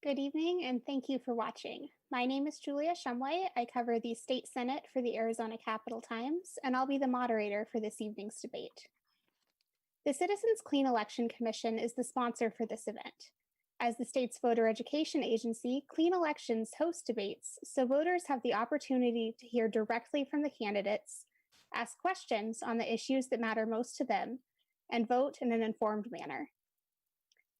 Good evening, and thank you for watching. My name is Julia Shumway. I cover the State Senate for the Arizona Capitol Times, and I'll be the moderator for this evening's debate. The Citizens Clean Election Commission is the sponsor for this event. As the state's voter education agency, Clean Elections hosts debates, so voters have the opportunity to hear directly from the candidates, ask questions on the issues that matter most to them, and vote in an informed manner.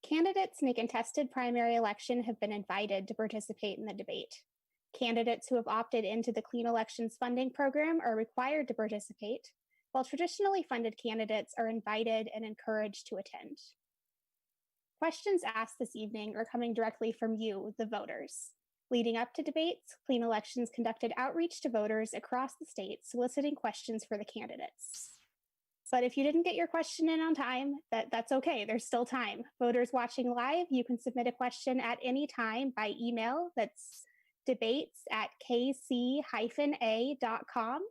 Candidates in a contested primary election have been invited to participate in the debate. Candidates who have opted into the Clean Elections funding program are required to participate, while traditionally funded candidates are invited and encouraged to attend. Questions asked this evening are coming directly from you, the voters. Leading up to debates, Clean Elections conducted outreach to voters across the state soliciting questions for the candidates. But if you didn't get your question in on time, that's okay. There's still time. Voters watching live, you can submit a question at any time by email. That's debates@kc-a.com,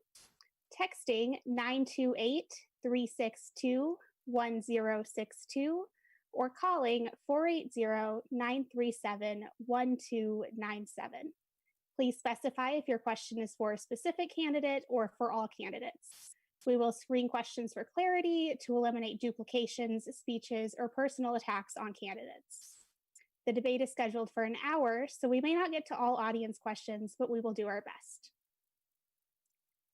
texting 928-362-1062, or calling 480-937-1297. Please specify if your question is for a specific candidate or for all candidates. We will screen questions for clarity to eliminate duplications, speeches, or personal attacks on candidates. The debate is scheduled for an hour, so we may not get to all audience questions, but we will do our best.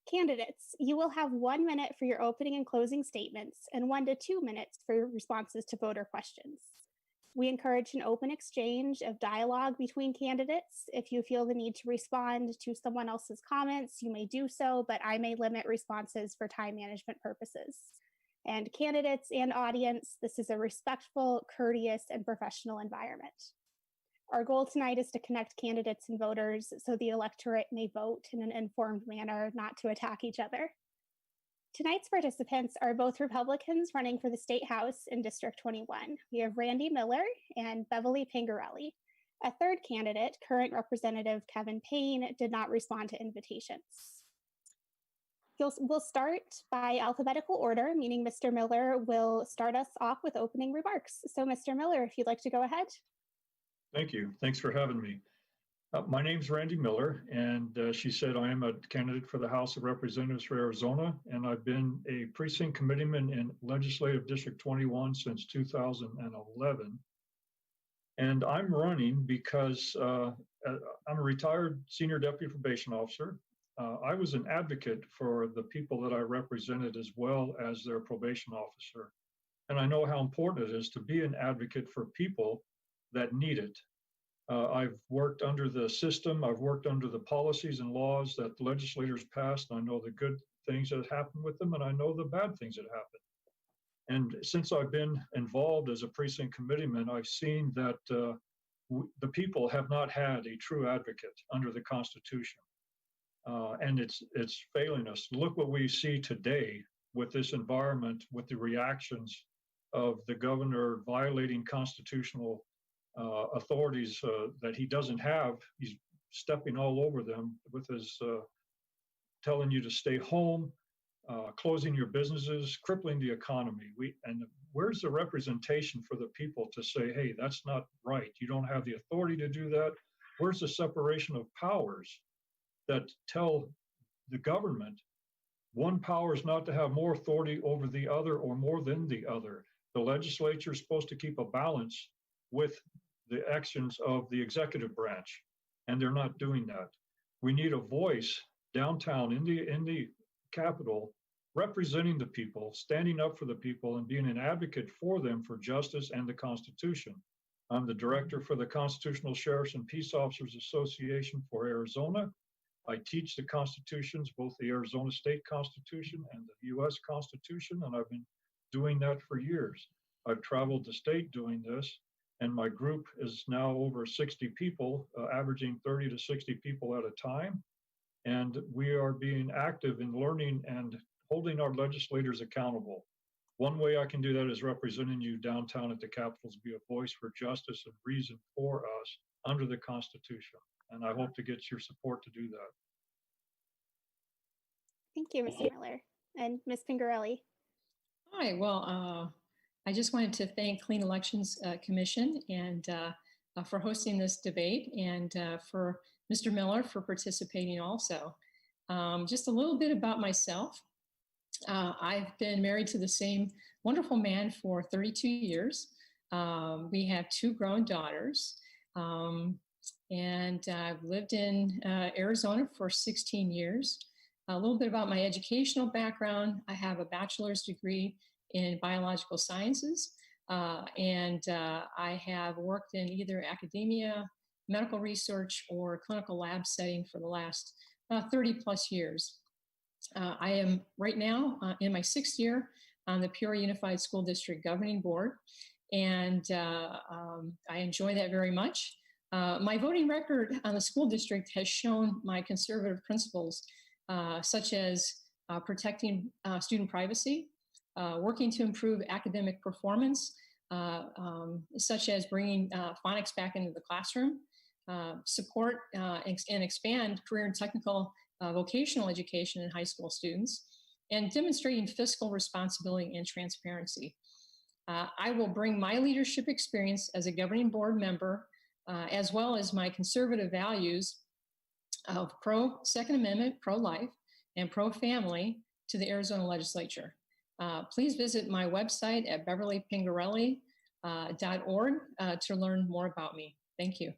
Candidates, you will have 1 minute for your opening and closing statements and 1 to 2 minutes for your responses to voter questions. We encourage an open exchange of dialogue between candidates. If you feel the need to respond to someone else's comments, you may do so, but I may limit responses for time management purposes. And candidates and audience, this is a respectful, courteous, and professional environment. Our goal tonight is to connect candidates and voters so the electorate may vote in an informed manner, not to attack each other. Tonight's participants are both Republicans running for the State House in District 21. We have Randy Miller and Beverly Pingerelli. A third candidate, current Representative Kevin Payne, did not respond to invitations. We'll start by alphabetical order, meaning Mr. Miller will start us off with opening remarks. So Mr. Miller, if you'd like to go ahead. Thank you. Thanks for having me. My name's Randy Miller, and she said I am a candidate for the House of Representatives for Arizona, and I've been a precinct committeeman in Legislative District 21 since 2011. And I'm running because I'm a retired senior deputy probation officer. I was an advocate for the people that I represented as well as their probation officer. And I know how important it is to be an advocate for people that need it. I've worked under the system, I've worked under the policies and laws that the legislators passed. I know the good things that happen with them, and I know the bad things that happen. And since I've been involved as a precinct committeeman, I've seen that the people have not had a true advocate under the Constitution. And it's failing us. Look what we see today with this environment, with the reactions of the governor violating constitutional authorities that he doesn't have. He's stepping all over them with his telling you to stay home, closing your businesses, crippling the economy. And where's the representation for the people to say, hey, that's not right. You don't have the authority to do that. Where's the separation of powers that tell the government one power is not to have more authority over the other or more than the other? The legislature is supposed to keep a balance with the actions of the executive branch, and they're not doing that. We need a voice downtown in the Capitol representing the people, standing up for the people, and being an advocate for them for justice and the Constitution. I'm the director for the Constitutional Sheriffs and Peace Officers Association for Arizona. I teach the constitutions, both the Arizona State Constitution and the U.S. Constitution, and I've been doing that for years. I've traveled the state doing this, and my group is now over 60 people, averaging 30 to 60 people at a time. And we are being active in learning and holding our legislators accountable. One way I can do that is representing you downtown at the Capitol, to be a voice for justice and reason for us under the Constitution. And I hope to get your support to do that. Thank you, Mr. Miller. And Ms. Pingerelli. Hi, well, I just wanted to thank Clean Elections Commission and for hosting this debate, and for Mr. Miller for participating also. Just a little bit about myself. I've been married to the same wonderful man for 32 years. We have 2 grown daughters, and I've lived in Arizona for 16 years. A little bit about my educational background. I have a bachelor's degree in biological sciences, and I have worked in either academia, medical research, or clinical lab setting for the last 30 plus years. I am right now in my 6th year on the Peoria Unified School District Governing Board, and I enjoy that very much. My voting record on the school district has shown my conservative principles, such as protecting student privacy, working to improve academic performance, such as bringing phonics back into the classroom, support and expand career and technical vocational education in high school students, and demonstrating fiscal responsibility and transparency. I will bring my leadership experience as a governing board member, as well as my conservative values of pro-Second Amendment, pro-life, and pro-family to the Arizona legislature. Please visit my website at beverlypingerelli.org to learn more about me. Thank you.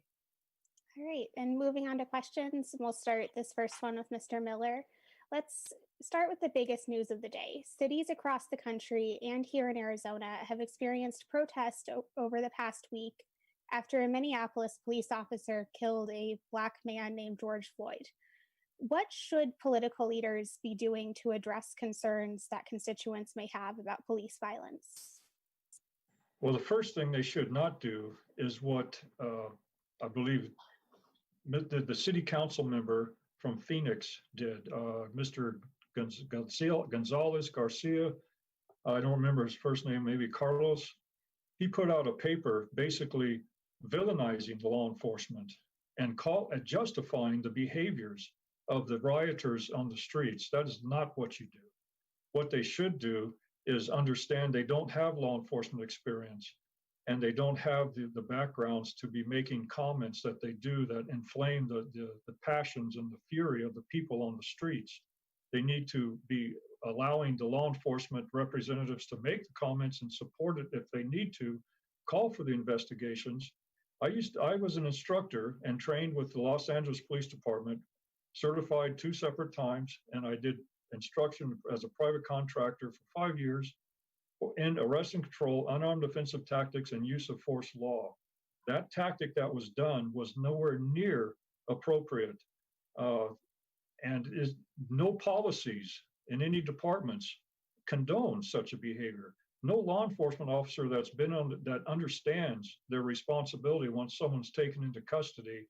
All right, and moving on to questions, we'll start this first one with Mr. Miller. Let's start with the biggest news of the day. Cities across the country and here in Arizona have experienced protests over the past week after a Minneapolis police officer killed a Black man named George Floyd. What should political leaders be doing to address concerns that constituents may have about police violence? Well, the first thing they should not do is what I believe the city council member from Phoenix did, Mr. Gonzalez Garcia. I don't remember his first name, maybe Carlos. He put out a paper basically villainizing law enforcement and justifying the behaviors of the rioters on the streets. That is not what you do. What they should do is understand they don't have law enforcement experience, and they don't have the backgrounds to be making comments that they do that inflame the passions and the fury of the people on the streets. They need to be allowing the law enforcement representatives to make the comments and support it if they need to, call for the investigations. I was an instructor and trained with the Los Angeles Police Department, certified 2 separate times, and I did instruction as a private contractor for 5 years in arrest and control, unarmed defensive tactics, and use of force law. That tactic that was done was nowhere near appropriate, and is no policies in any departments condone such a behavior. No law enforcement officer that's been on that understands their responsibility once someone's taken into custody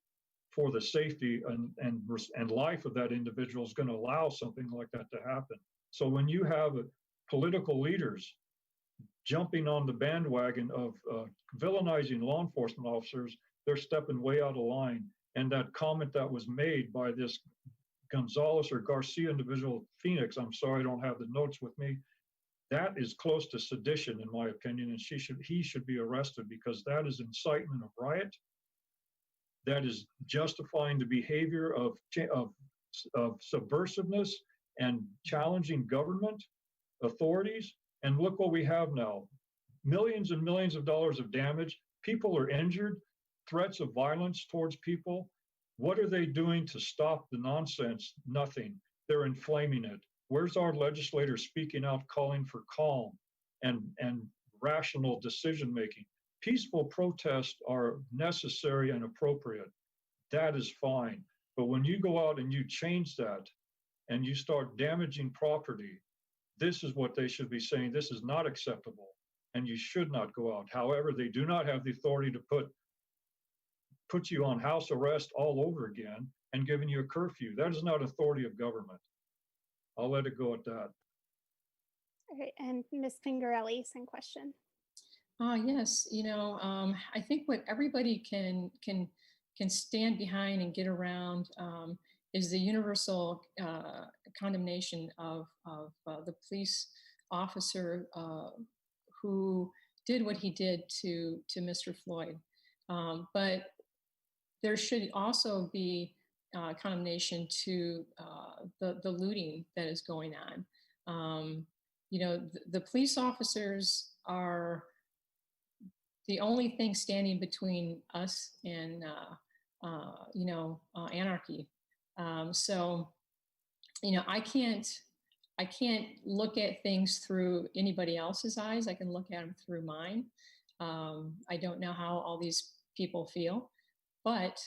for the safety and life of that individual is going to allow something like that to happen. So when you have political leaders jumping on the bandwagon of villainizing law enforcement officers, they're stepping way out of line. And that comment that was made by this Gonzalez or Garcia individual, Phoenix, I'm sorry, I don't have the notes with me, that is close to sedition, in my opinion, and he should be arrested, because that is incitement of riot. That is justifying the behavior of subversiveness and challenging government authorities. And look what we have now. Millions and millions of dollars of damage. People are injured, threats of violence towards people. What are they doing to stop the nonsense? Nothing. They're inflaming it. Where's our legislators speaking out, calling for calm and rational decision-making? Peaceful protests are necessary and appropriate. That is fine. But when you go out and you change that and you start damaging property, this is what they should be saying. This is not acceptable, and you should not go out. However, they do not have the authority to put you on house arrest all over again and giving you a curfew. That is not authority of government. I'll let it go at that. All right, and Ms. Pingerelli, same question. Yes, I think what everybody can stand behind and get around is the universal condemnation of the police officer who did what he did to Mr. Floyd. But there should also be condemnation to the looting that is going on. The police officers are the only thing standing between us and anarchy. So I can't look at things through anybody else's eyes. I can look at them through mine. I don't know how all these people feel, but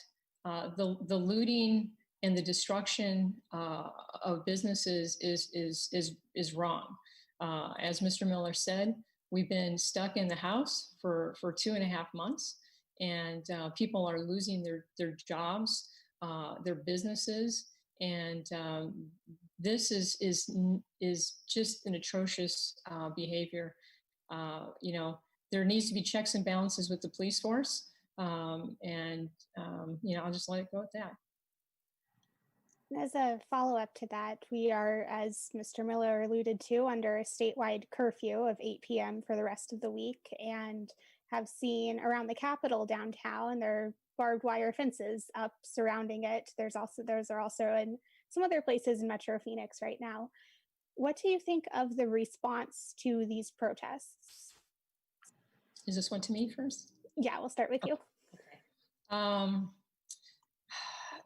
the looting and the destruction of businesses is wrong. As Mr. Miller said, we've been stuck in the house for 2.5 months, and people are losing their jobs, their businesses, and this is just an atrocious behavior. There needs to be checks and balances with the police force, I'll just let it go at that. As a follow-up to that, we are, as Mr. Miller alluded to, under a statewide curfew of 8 p.m. for the rest of the week, and have seen around the Capitol downtown, there are barbed wire fences up surrounding it. Those are also in some other places in Metro Phoenix right now. What do you think of the response to these protests? Is this one to me first? Yeah, we'll start with you. Okay.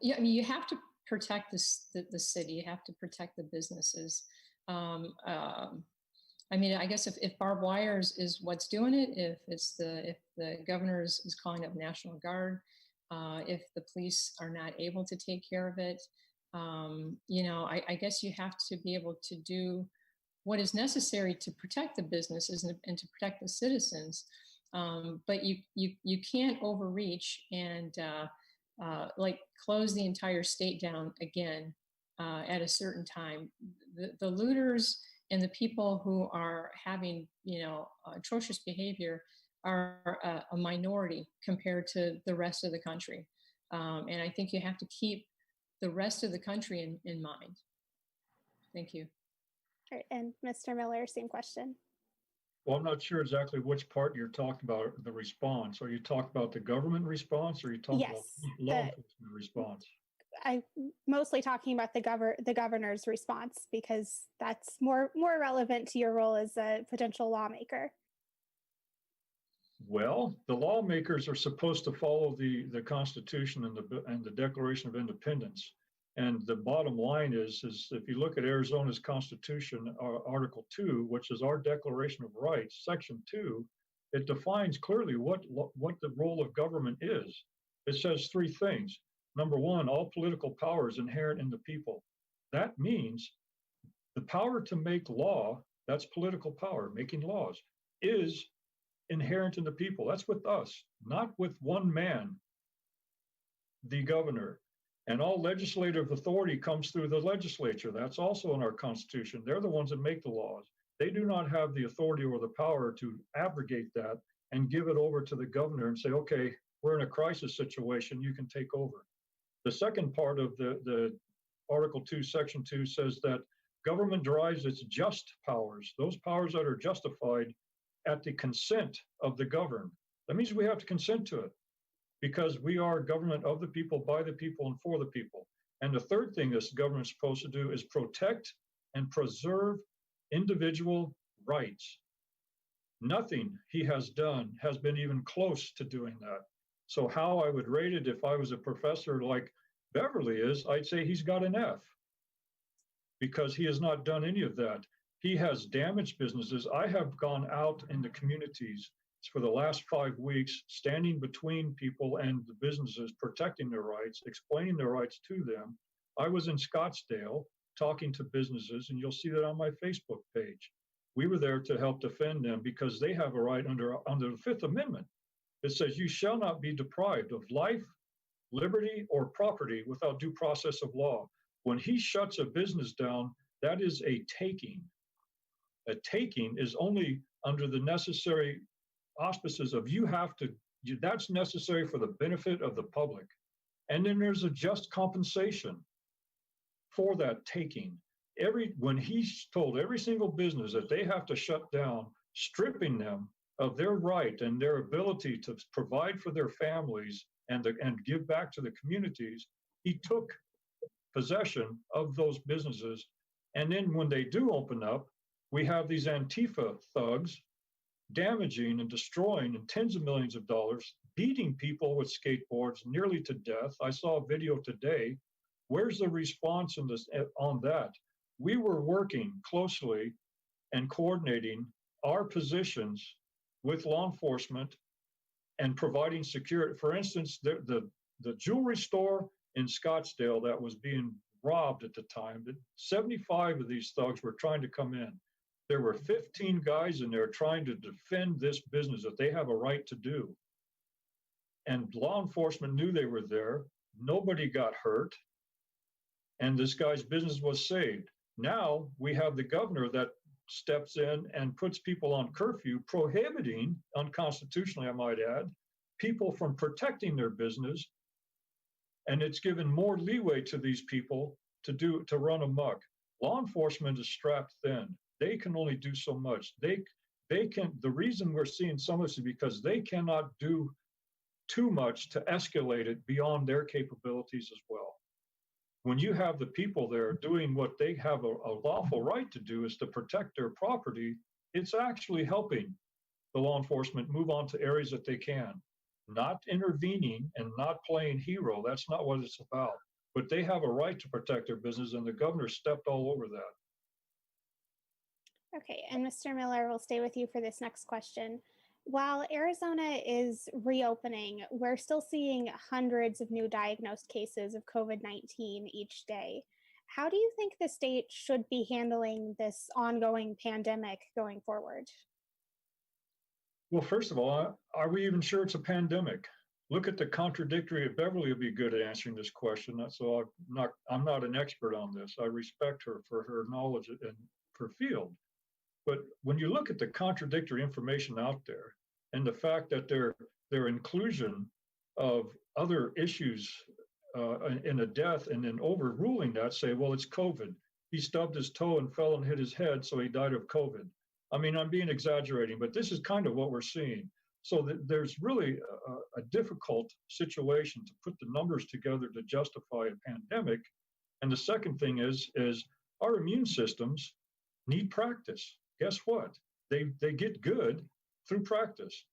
Yeah, I mean, you have to protect the city. You have to protect the businesses. I mean, I guess if barbed wire is what's doing it, if the governor is calling up National Guard, if the police are not able to take care of it, I guess you have to be able to do what is necessary to protect the businesses and to protect the citizens. But you can't overreach and close the entire state down again at a certain time. The looters and the people who are having, atrocious behavior are a minority compared to the rest of the country. And I think you have to keep the rest of the country in mind. Thank you. All right, and Mr. Miller, same question. Well, I'm not sure exactly which part you're talking about, the response. Are you talking about the government response, or are you talking about law enforcement response? I'm mostly talking about the governor's response, because that's more relevant to your role as a potential lawmaker. Well, the lawmakers are supposed to follow the Constitution and the Declaration of Independence. And the bottom line is if you look at Arizona's Constitution, Article 2, which is our Declaration of Rights, Section 2, it defines clearly what the role of government is. It says 3 things. Number 1, all political power is inherent in the people. That means the power to make law, that's political power, making laws, is inherent in the people. That's with us, not with one man, the governor. And all legislative authority comes through the legislature. That's also in our Constitution. They're the ones that make the laws. They do not have the authority or the power to abrogate that and give it over to the governor and say, okay, we're in a crisis situation, you can take over. The second part of the Article 2, Section 2 says that government derives its just powers, those powers that are justified, at the consent of the governed. That means we have to consent to it, because we are government of the people, by the people, and for the people. And the third thing this government is supposed to do is protect and preserve individual rights. Nothing he has done has been even close to doing that. So how I would rate it if I was a professor like Beverly is, I'd say he's got an F, because he has not done any of that. He has damaged businesses. I have gone out in the communities for the last 5 weeks, standing between people and the businesses, protecting their rights, explaining their rights to them. I was in Scottsdale talking to businesses, and you'll see that on my Facebook page. We were there to help defend them because they have a right under the Fifth Amendment. It says you shall not be deprived of life, liberty, or property without due process of law. When he shuts a business down, that is a taking. A taking is only under the necessary auspices of that's necessary for the benefit of the public. And then there's a just compensation for that taking. When he told every single business that they have to shut down, stripping them of their right and their ability to provide for their families and give back to the communities, he took possession of those businesses. And then when they do open up, we have these Antifa thugs damaging and destroying in tens of millions of dollars, beating people with skateboards nearly to death. I saw a video today. Where's the response in this, on that? We were working closely and coordinating our positions with law enforcement and providing security. For instance, the jewelry store in Scottsdale that was being robbed at the time, 75 of these thugs were trying to come in. There were 15 guys in there trying to defend this business that they have a right to do. And law enforcement knew they were there. Nobody got hurt. And this guy's business was saved. Now we have the governor that steps in and puts people on curfew, prohibiting, unconstitutionally, I might add, people from protecting their business. And it's given more leeway to these people to run amok. Law enforcement is strapped thin. They can only do so much. The reason we're seeing some of this is because they cannot do too much to escalate it beyond their capabilities as well. When you have the people there doing what they have a lawful right to do, is to protect their property, it's actually helping the law enforcement move on to areas that they can. Not intervening and not playing hero. That's not what it's about. But they have a right to protect their business, and the governor stepped all over that. Okay, and Mr. Miller, we'll stay with you for this next question. While Arizona is reopening, we're still seeing hundreds of new diagnosed cases of COVID-19 each day. How do you think the state should be handling this ongoing pandemic going forward? Well, first of all, are we even sure it's a pandemic? Look at the contradictory. Beverly would be good at answering this question. So I'm not an expert on this. I respect her for her knowledge and her field. But when you look at the contradictory information out there and the fact that their inclusion of other issues in a death and then overruling that, say, well, it's COVID. He stubbed his toe and fell and hit his head, so he died of COVID. I mean, I'm being exaggerating, but this is kind of what we're seeing. So there's really a difficult situation to put the numbers together to justify a pandemic. And the second thing is our immune systems need practice. Guess what? They get good through practice.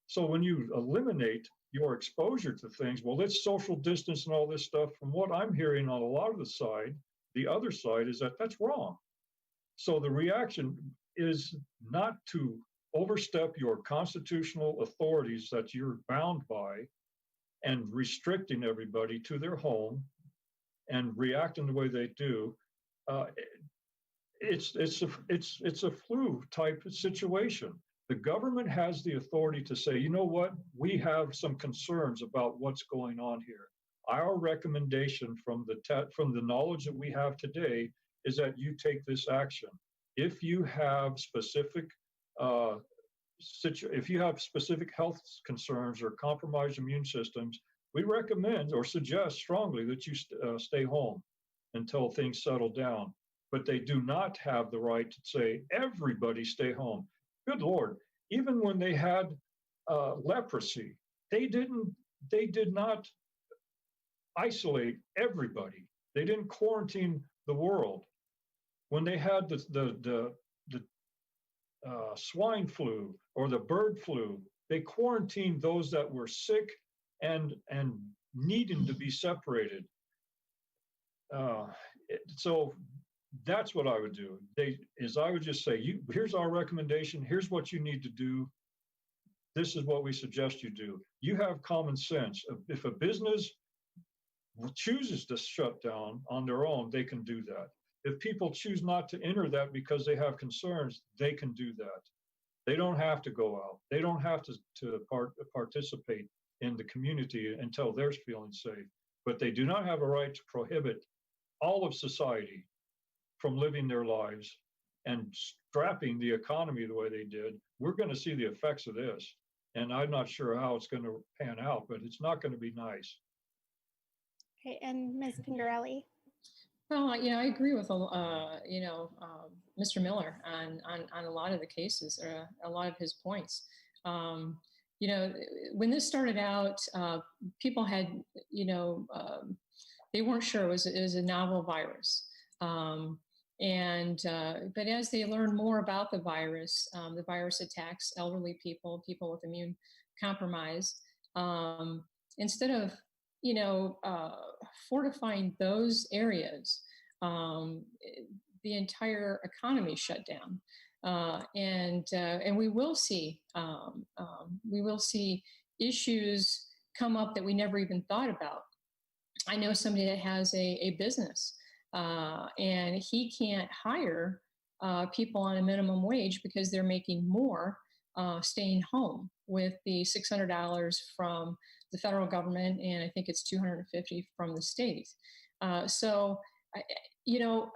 So when you eliminate your exposure to things, well, it's social distance and all this stuff. From what I'm hearing on a lot of the other side is that that's wrong. So the reaction is not to overstep your constitutional authorities that you're bound by and restricting everybody to their home and reacting the way they do. It's a flu type of situation. The government has the authority to say, you know what, we have some concerns about what's going on here. Our recommendation from the knowledge that we have today is that you take this action. If you have specific health concerns or compromised immune systems, we recommend or suggest strongly that you stay home until things settle down. But they do not have the right to say, everybody stay home. Good Lord, even when they had leprosy, they did not isolate everybody. They didn't quarantine the world. When they had the swine flu or the bird flu, they quarantined those that were sick and needing to be separated. So that's what I would do. I would just say, here's our recommendation. Here's what you need to do. This is what we suggest you do. You have common sense. If a business chooses to shut down on their own, they can do that. If people choose not to enter that because they have concerns, they can do that. They don't have to go out. They don't have to participate in the community until they're feeling safe. But they do not have a right to prohibit all of society from living their lives and strapping the economy the way they did. We're going to see the effects of this. And I'm not sure how it's going to pan out, but it's not going to be nice. Okay, and Ms. Pingerelli. Well, I agree with Mr. Miller on a lot of the cases, a lot of his points. You know, when this started out, people had, you know, they weren't sure it was a novel virus. But as they learned more about the virus attacks elderly people, people with immune compromise. Instead of, you know, fortifying those areas, the entire economy shut down. And we will see issues come up that we never even thought about. I know somebody that has a business, and he can't hire people on a minimum wage because they're making more staying home with the $600 from the federal government, and I think it's $250 from the state. You know,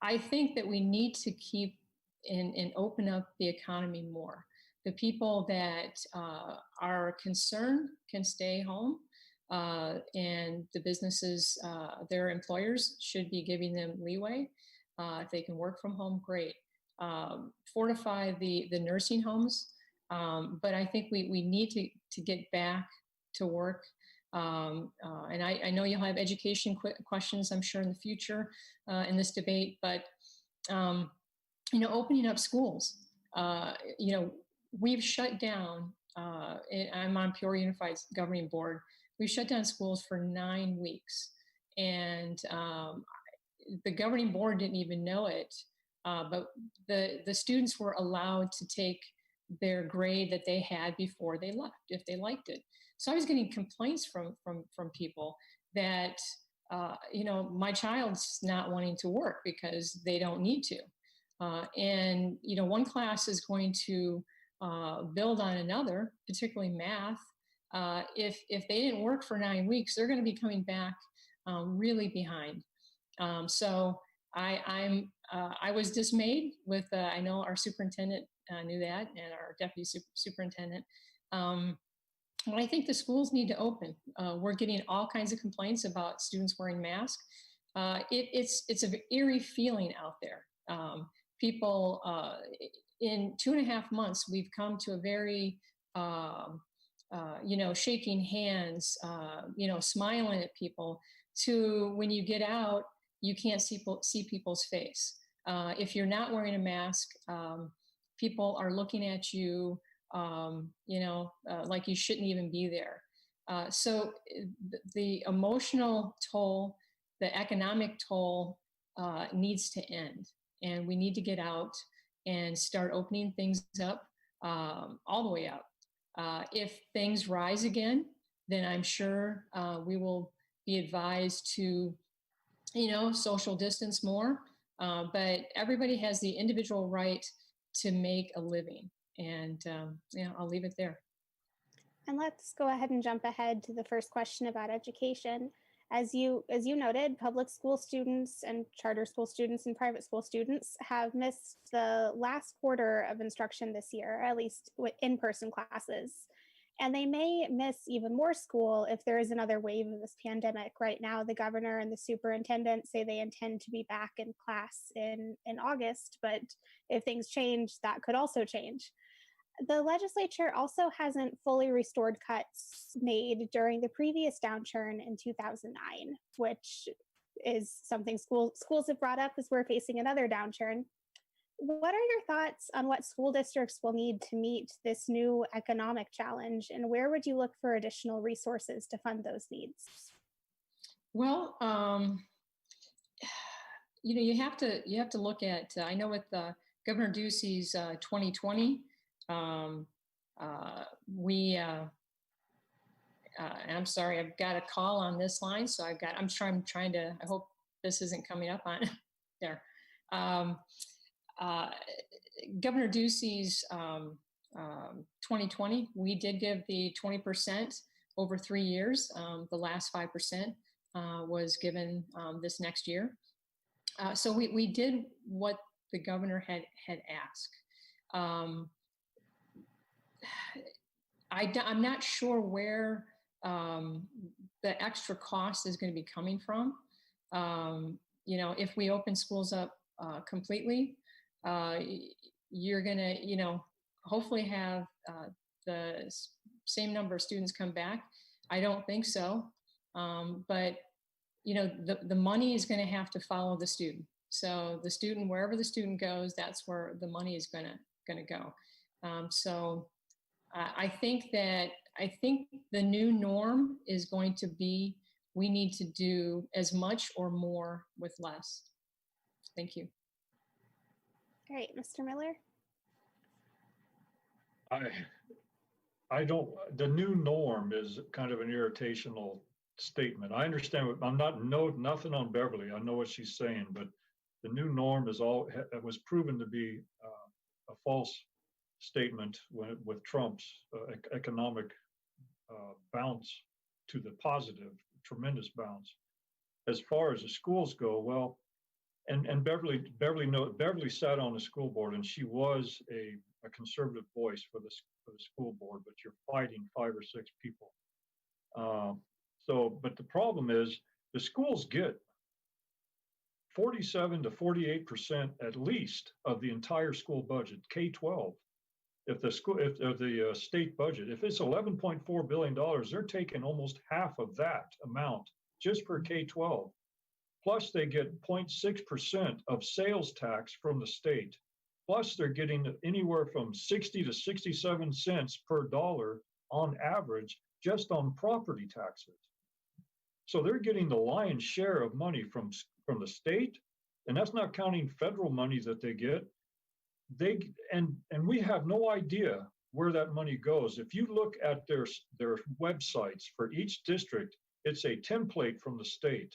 I think that we need to keep and open up the economy more. The people that are concerned can stay home, and the businesses, their employers should be giving them leeway. If they can work from home, great. Fortify the nursing homes, but I think we need to get back to work. And I know you'll have education questions, I'm sure, in the future in this debate, but, you know, opening up schools, you know, we've shut down, I'm on Peoria Unified's governing board, we've shut down schools for 9 weeks. And the governing board didn't even know it, but the students were allowed to take their grade that they had before they left, if they liked it. So I was getting complaints from people that, you know, my child's not wanting to work because they don't need to. And, you know, one class is going to build on another, particularly math. If they didn't work for 9 weeks, they're going to be coming back really behind. So I was dismayed with, I know our superintendent knew that, and our deputy superintendent. But I think the schools need to open. We're getting all kinds of complaints about students wearing masks. It's an eerie feeling out there. People, in 2.5 months, we've come to a very, you know, shaking hands, you know, smiling at people, to when you get out, you can't see people's face. If you're not wearing a mask, people are looking at you, you know, like you shouldn't even be there. So the emotional toll, the economic toll needs to end. And we need to get out and start opening things up all the way up. If things rise again, then I'm sure we will be advised to, you know, social distance more. But everybody has the individual right to make a living. And yeah, I'll leave it there. And let's go ahead and jump ahead to the first question about education. As you noted, public school students and charter school students and private school students have missed the last quarter of instruction this year, at least with in-person classes. And they may miss even more school if there is another wave of this pandemic. Right now, the governor and the superintendent say they intend to be back in class in August, but if things change, that could also change. The legislature also hasn't fully restored cuts made during the previous downturn in 2009, which is something schools have brought up as we're facing another downturn. What are your thoughts on what school districts will need to meet this new economic challenge, and where would you look for additional resources to fund those needs? Well, you know, you have to look at. I know with Governor Ducey's 2020. And I'm sorry, I've got a call on this line, so I'm trying to, I hope this isn't coming up on there. Governor Ducey's 2020, we did give the 20% over 3 years. The last 5% was given this next year. So we did what the governor had asked. I'm not sure where the extra cost is going to be coming from. You know, if we open schools up completely, you're going to, you know, hopefully have the same number of students come back. I don't think so, but you know, the money is going to have to follow the student. So the student, wherever the student goes, that's where the money is going to go. So I think the new norm is going to be, we need to do as much or more with less. Thank you. All right, Mr. Miller. I don't, the new norm is kind of an irritational statement. I understand, I'm nothing on Beverly. I know what she's saying, but the new norm is it was proven to be a false statement with Trump's economic bounce to the positive, tremendous bounce. As far as the schools go, well, and Beverly sat on the school board, and she was a conservative voice for the school board, but you're fighting 5 or 6 people. But the problem is the schools get 47 to 48% at least of the entire school budget, K-12. If the state budget, if it's $11.4 billion, they're taking almost half of that amount just for K-12. Plus they get 0.6% of sales tax from the state. Plus they're getting anywhere from 60 to 67 cents per dollar on average just on property taxes. So they're getting the lion's share of money from the state, and that's not counting federal money that they get. And we have no idea where that money goes. If you look at their websites for each district, it's a template from the state,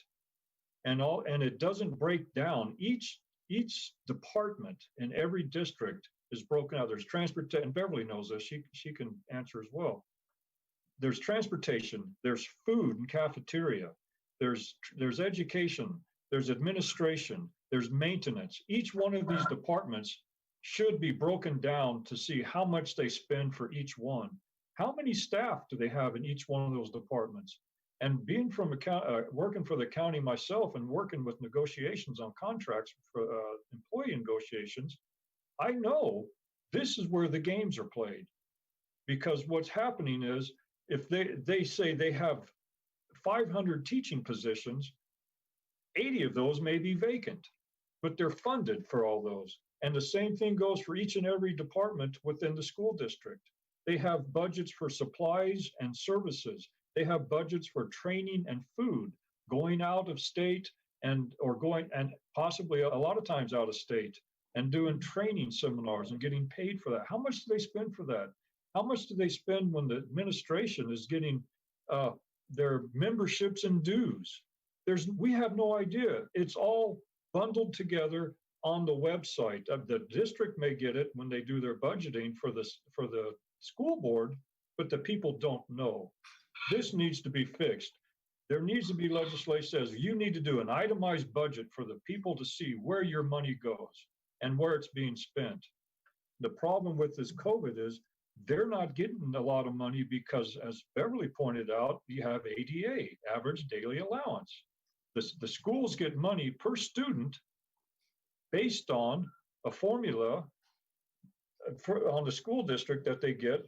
and it doesn't break down. Each department in every district is broken out. There's transportation, and Beverly knows this. She can answer as well. There's transportation. There's food and cafeteria. There's education. There's administration. There's maintenance. Each one of these departments should be broken down to see how much they spend for each one. How many staff do they have in each one of those departments? And being from working for the county myself and working with negotiations on contracts for employee negotiations, I know this is where the games are played. Because what's happening is if they say they have 500 teaching positions, 80 of those may be vacant, but they're funded for all those. And the same thing goes for each and every department within the school district. They have budgets for supplies and services. They have budgets for training and food, going out of state and possibly a lot of times out of state, and doing training seminars and getting paid for that. How much do they spend for that? How much do they spend when the administration is getting their memberships and dues? We have no idea. It's all bundled together on the website. The district may get it when they do their budgeting for the school board, but the people don't know. This needs to be fixed. There needs to be legislation that says you need to do an itemized budget for the people to see where your money goes and where it's being spent. The problem with this COVID is they're not getting a lot of money because, as Beverly pointed out, you have ADA, average daily allowance. The schools get money per student based on a formula on the school district that they get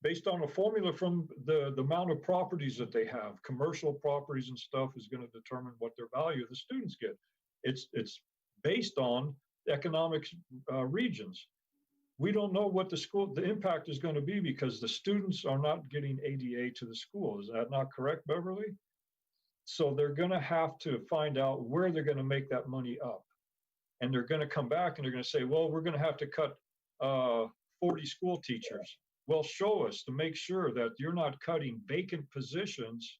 based on a formula from the amount of properties that they have. Commercial properties and stuff is going to determine what their value the students get. It's based on economic regions. We don't know what the impact is going to be because the students are not getting ADA to the school. Is that not correct, Beverly? So they're going to have to find out where they're going to make that money up. And they're going to come back and they're going to say, well, we're going to have to cut 40 school teachers. Well, show us to make sure that you're not cutting vacant positions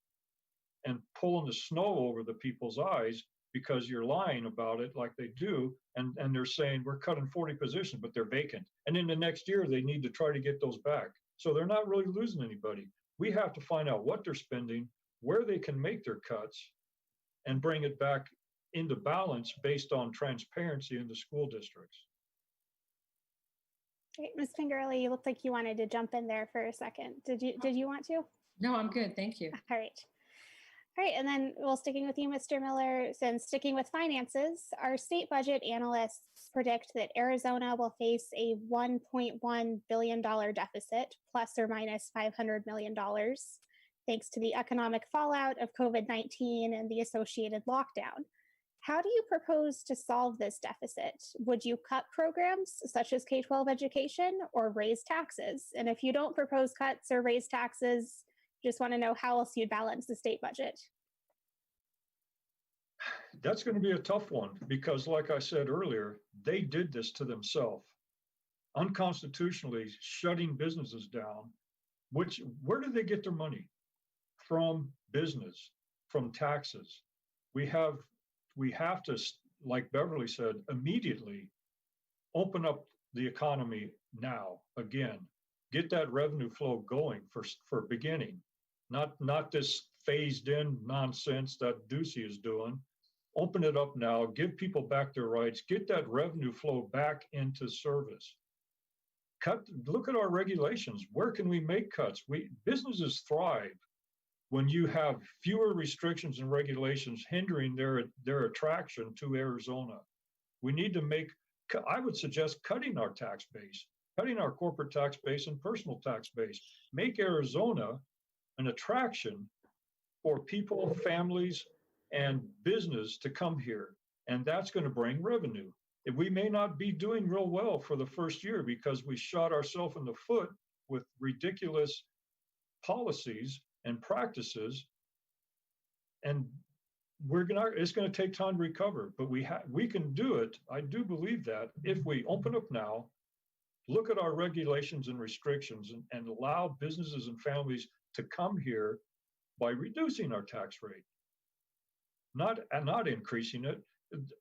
and pulling the snow over the people's eyes because you're lying about it like they do. And they're saying we're cutting 40 positions, but they're vacant. And in the next year, they need to try to get those back. So they're not really losing anybody. We have to find out what they're spending, where they can make their cuts, and bring it back into balance based on transparency in the school districts. Great. Ms. Pingerelli, you looked like you wanted to jump in there for a second. Did you want to? No, I'm good. Thank you. All right. All right, and then, well, sticking with you, Mr. Miller, since sticking with finances, our state budget analysts predict that Arizona will face a $1.1 billion deficit, plus or minus $500 million, thanks to the economic fallout of COVID-19 and the associated lockdown. How do you propose to solve this deficit? Would you cut programs such as K-12 education or raise taxes? And if you don't propose cuts or raise taxes, just want to know how else you'd balance the state budget. That's going to be a tough one because, like I said earlier, they did this to themselves, unconstitutionally shutting businesses down. Where do they get their money? From business, from taxes. We have to, like Beverly said, immediately open up the economy now again. Get that revenue flow going for beginning. Not this phased in nonsense that Ducey is doing. Open it up now, give people back their rights, get that revenue flow back into service. Look at our regulations. Where can we make cuts? Businesses thrive when you have fewer restrictions and regulations hindering their attraction to Arizona. We need to I would suggest cutting our tax base, cutting our corporate tax base and personal tax base. Make Arizona an attraction for people, families, and business to come here. And that's going to bring revenue. We may not be doing real well for the first year because we shot ourselves in the foot with ridiculous policies and practices. And it's going to take time to recover, but we can do it. I do believe that if we open up now, look at our regulations and restrictions and allow businesses and families to come here by reducing our tax rate, not increasing it.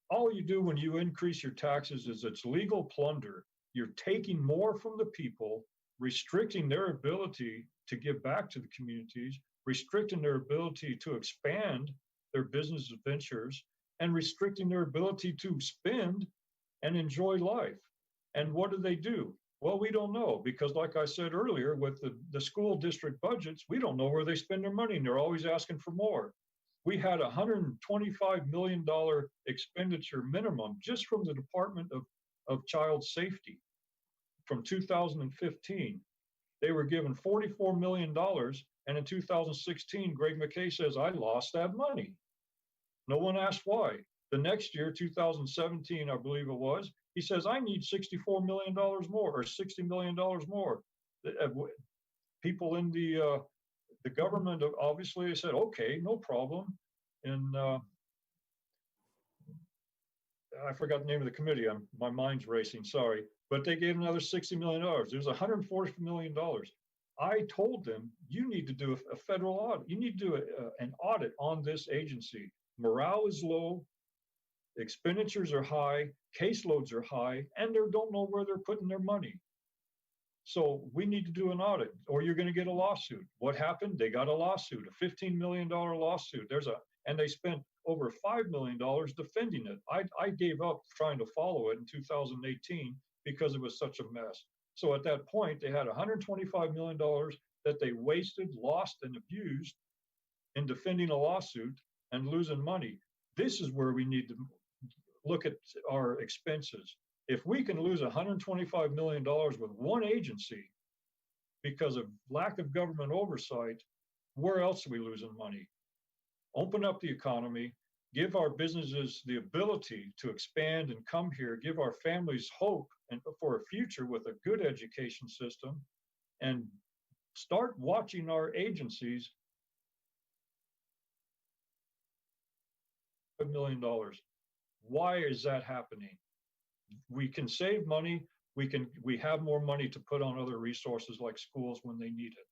All you do when you increase your taxes is it's legal plunder. You're taking more from the people, restricting their ability to give back to the communities, restricting their ability to expand their business ventures, and restricting their ability to spend and enjoy life. And what do? Well, we don't know because, like I said earlier, with the school district budgets, we don't know where they spend their money and they're always asking for more. We had a $125 million expenditure minimum just from the Department of Child Safety from 2015. They were given $44 million, and in 2016, Greg McKay says, I lost that money. No one asked why. The next year, 2017, I believe it was, he says, I need $64 million more or $60 million more. People in the government obviously said, okay, no problem. And I forgot the name of the committee. My mind's racing, sorry. But they gave another $60 million. There's $140 million. I told them, you need to do a federal audit. You need to do an audit on this agency. Morale is low, expenditures are high, caseloads are high, and they don't know where they're putting their money. So we need to do an audit or you're going to get a lawsuit. What happened? They got a lawsuit, a $15 million lawsuit. And they spent over $5 million defending it. I gave up trying to follow it in 2018 because it was such a mess. So at that point, they had $125 million that they wasted, lost, and abused in defending a lawsuit and losing money. This is where we need to look at our expenses. If we can lose $125 million with one agency because of lack of government oversight, where else are we losing money? Open up the economy, give our businesses the ability to expand and come here, give our families hope and for a future with a good education system, and start watching our agencies. $1 million. Why is that happening? We can save money. We have more money to put on other resources like schools when they need it.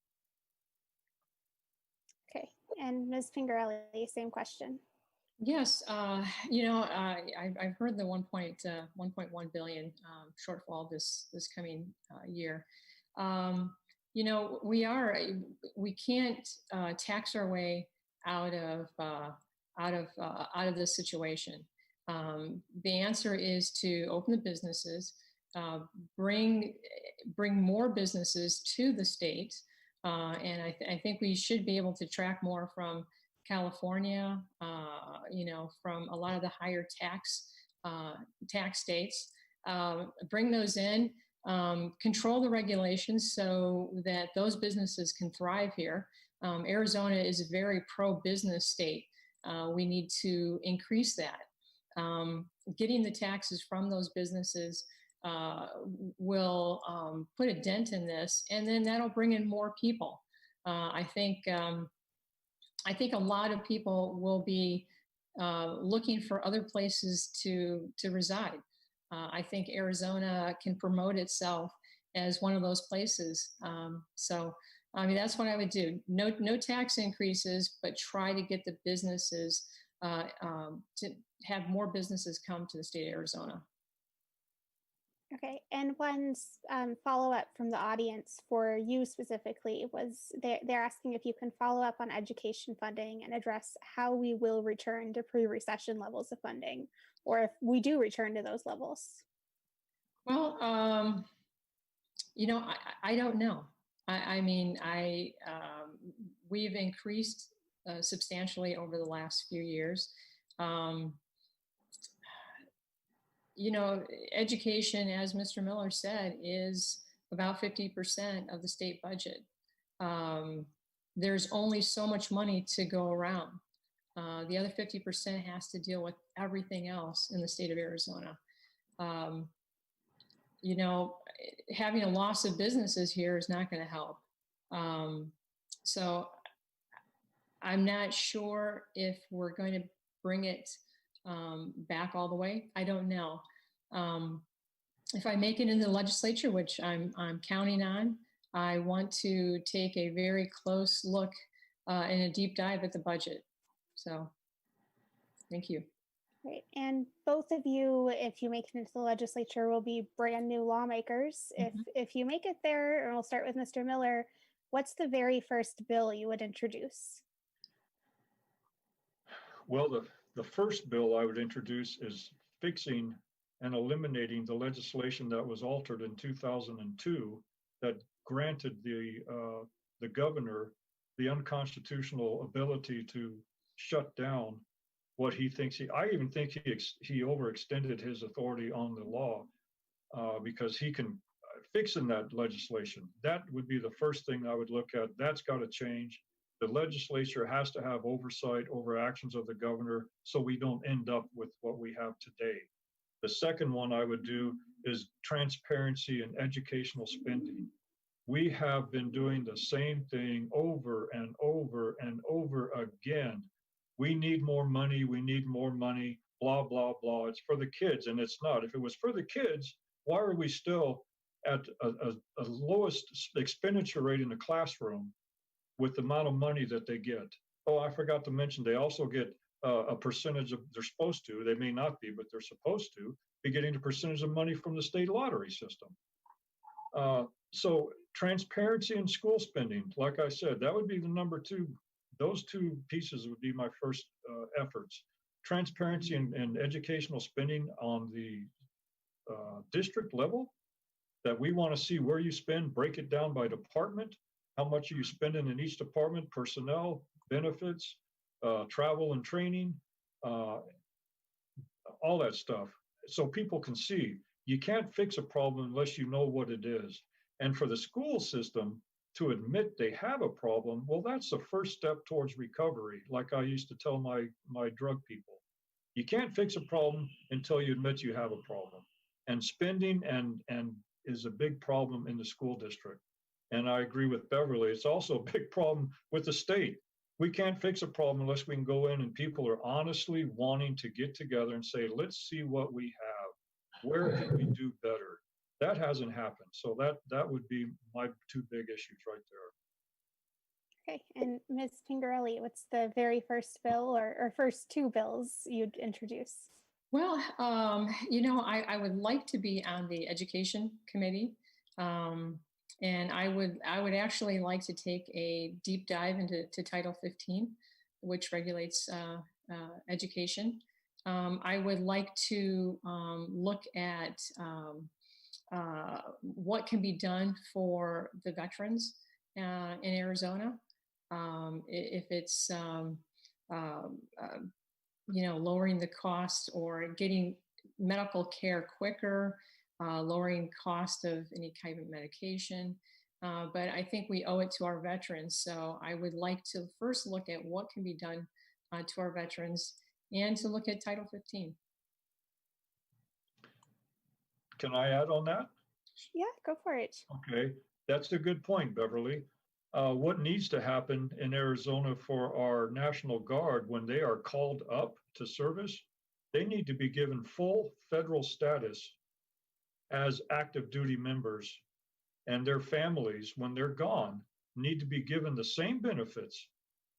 Okay, and Ms. Pingerelli, same question. Yes, I've heard the 1.1 billion shortfall this coming year. We can't tax our way out of this situation. The answer is to open the businesses, bring more businesses to the state, and I think we should be able to track more from California, from a lot of the higher tax states, bring those in, control the regulations so that those businesses can thrive here. Arizona is a very pro-business state. We need to increase that. Getting the taxes from those businesses will put a dent in this, and then that'll bring in more people. I think a lot of people will be looking for other places to reside. I think Arizona can promote itself as one of those places. So, I mean, that's what I would do. No tax increases, but try to get the businesses to have more businesses come to the state of Arizona. Okay, and one follow-up from the audience for you specifically was they're asking if you can follow up on education funding and address how we will return to pre-recession levels of funding, or if we do return to those levels. Well, I don't know. We've increased substantially over the last few years. Education, as Mr. Miller said, is about 50% of the state budget. There's only so much money to go around. The other 50% has to deal with everything else in the state of Arizona. Having a loss of businesses here is not going to help. So I'm not sure if we're going to bring it back all the way. I don't know. If I make it in the legislature, which I'm counting on, I want to take a very close look and a deep dive at the budget. So, thank you. Great. And both of you, if you make it into the legislature, will be brand new lawmakers. Mm-hmm. If you make it there, and we'll start with Mr. Miller, what's the very first bill you would introduce? Well, the first bill I would introduce is fixing and eliminating the legislation that was altered in 2002 that granted the governor the unconstitutional ability to shut down what he thinks I even think he overextended his authority on the law because he can fixing that legislation. That would be the first thing I would look at. That's got to change. The legislature has to have oversight over actions of the governor so we don't end up with what we have today. The second one I would do is transparency in educational spending. We have been doing the same thing over and over and over again. We need more money, blah, blah, blah. It's for the kids, and it's not. If it was for the kids, why are we still at a lowest expenditure rate in the classroom with the amount of money that they get? Oh, I forgot to mention, they also get a percentage of, they're supposed to, they may not be, but they're supposed to be getting a percentage of money from the state lottery system. So transparency in school spending, like I said, that would be the number two. Those two pieces would be my first efforts. Transparency in educational spending on the district level, that we want to see where you spend, break it down by department, how much are you spending in each department, personnel, benefits, travel and training, all that stuff, so people can see. You can't fix a problem unless you know what it is. And for the school system to admit they have a problem, well, that's the first step towards recovery. Like I used to tell my drug people, you can't fix a problem until you admit you have a problem. And spending and is a big problem in the school district. And I agree with Beverly, it's also a big problem with the state. We can't fix a problem unless we can go in and people are honestly wanting to get together and say, let's see what we have. Where can we do better? That hasn't happened. So that would be my two big issues right there. Okay, and Ms. Pingerelli, what's the very first bill or first two bills you'd introduce? Well, I would like to be on the education committee. And I would actually like to take a deep dive into Title 15, which regulates education. I would like to look at what can be done for the veterans in Arizona. If it's lowering the cost or getting medical care quicker, lowering cost of any kind of medication. But I think we owe it to our veterans. So I would like to first look at what can be done to our veterans and to look at Title 15. Can I add on that? Yeah, go for it. Okay, that's a good point, Beverly. What needs to happen in Arizona for our National Guard when they are called up to service, they need to be given full federal status as active duty members, and their families, when they're gone, need to be given the same benefits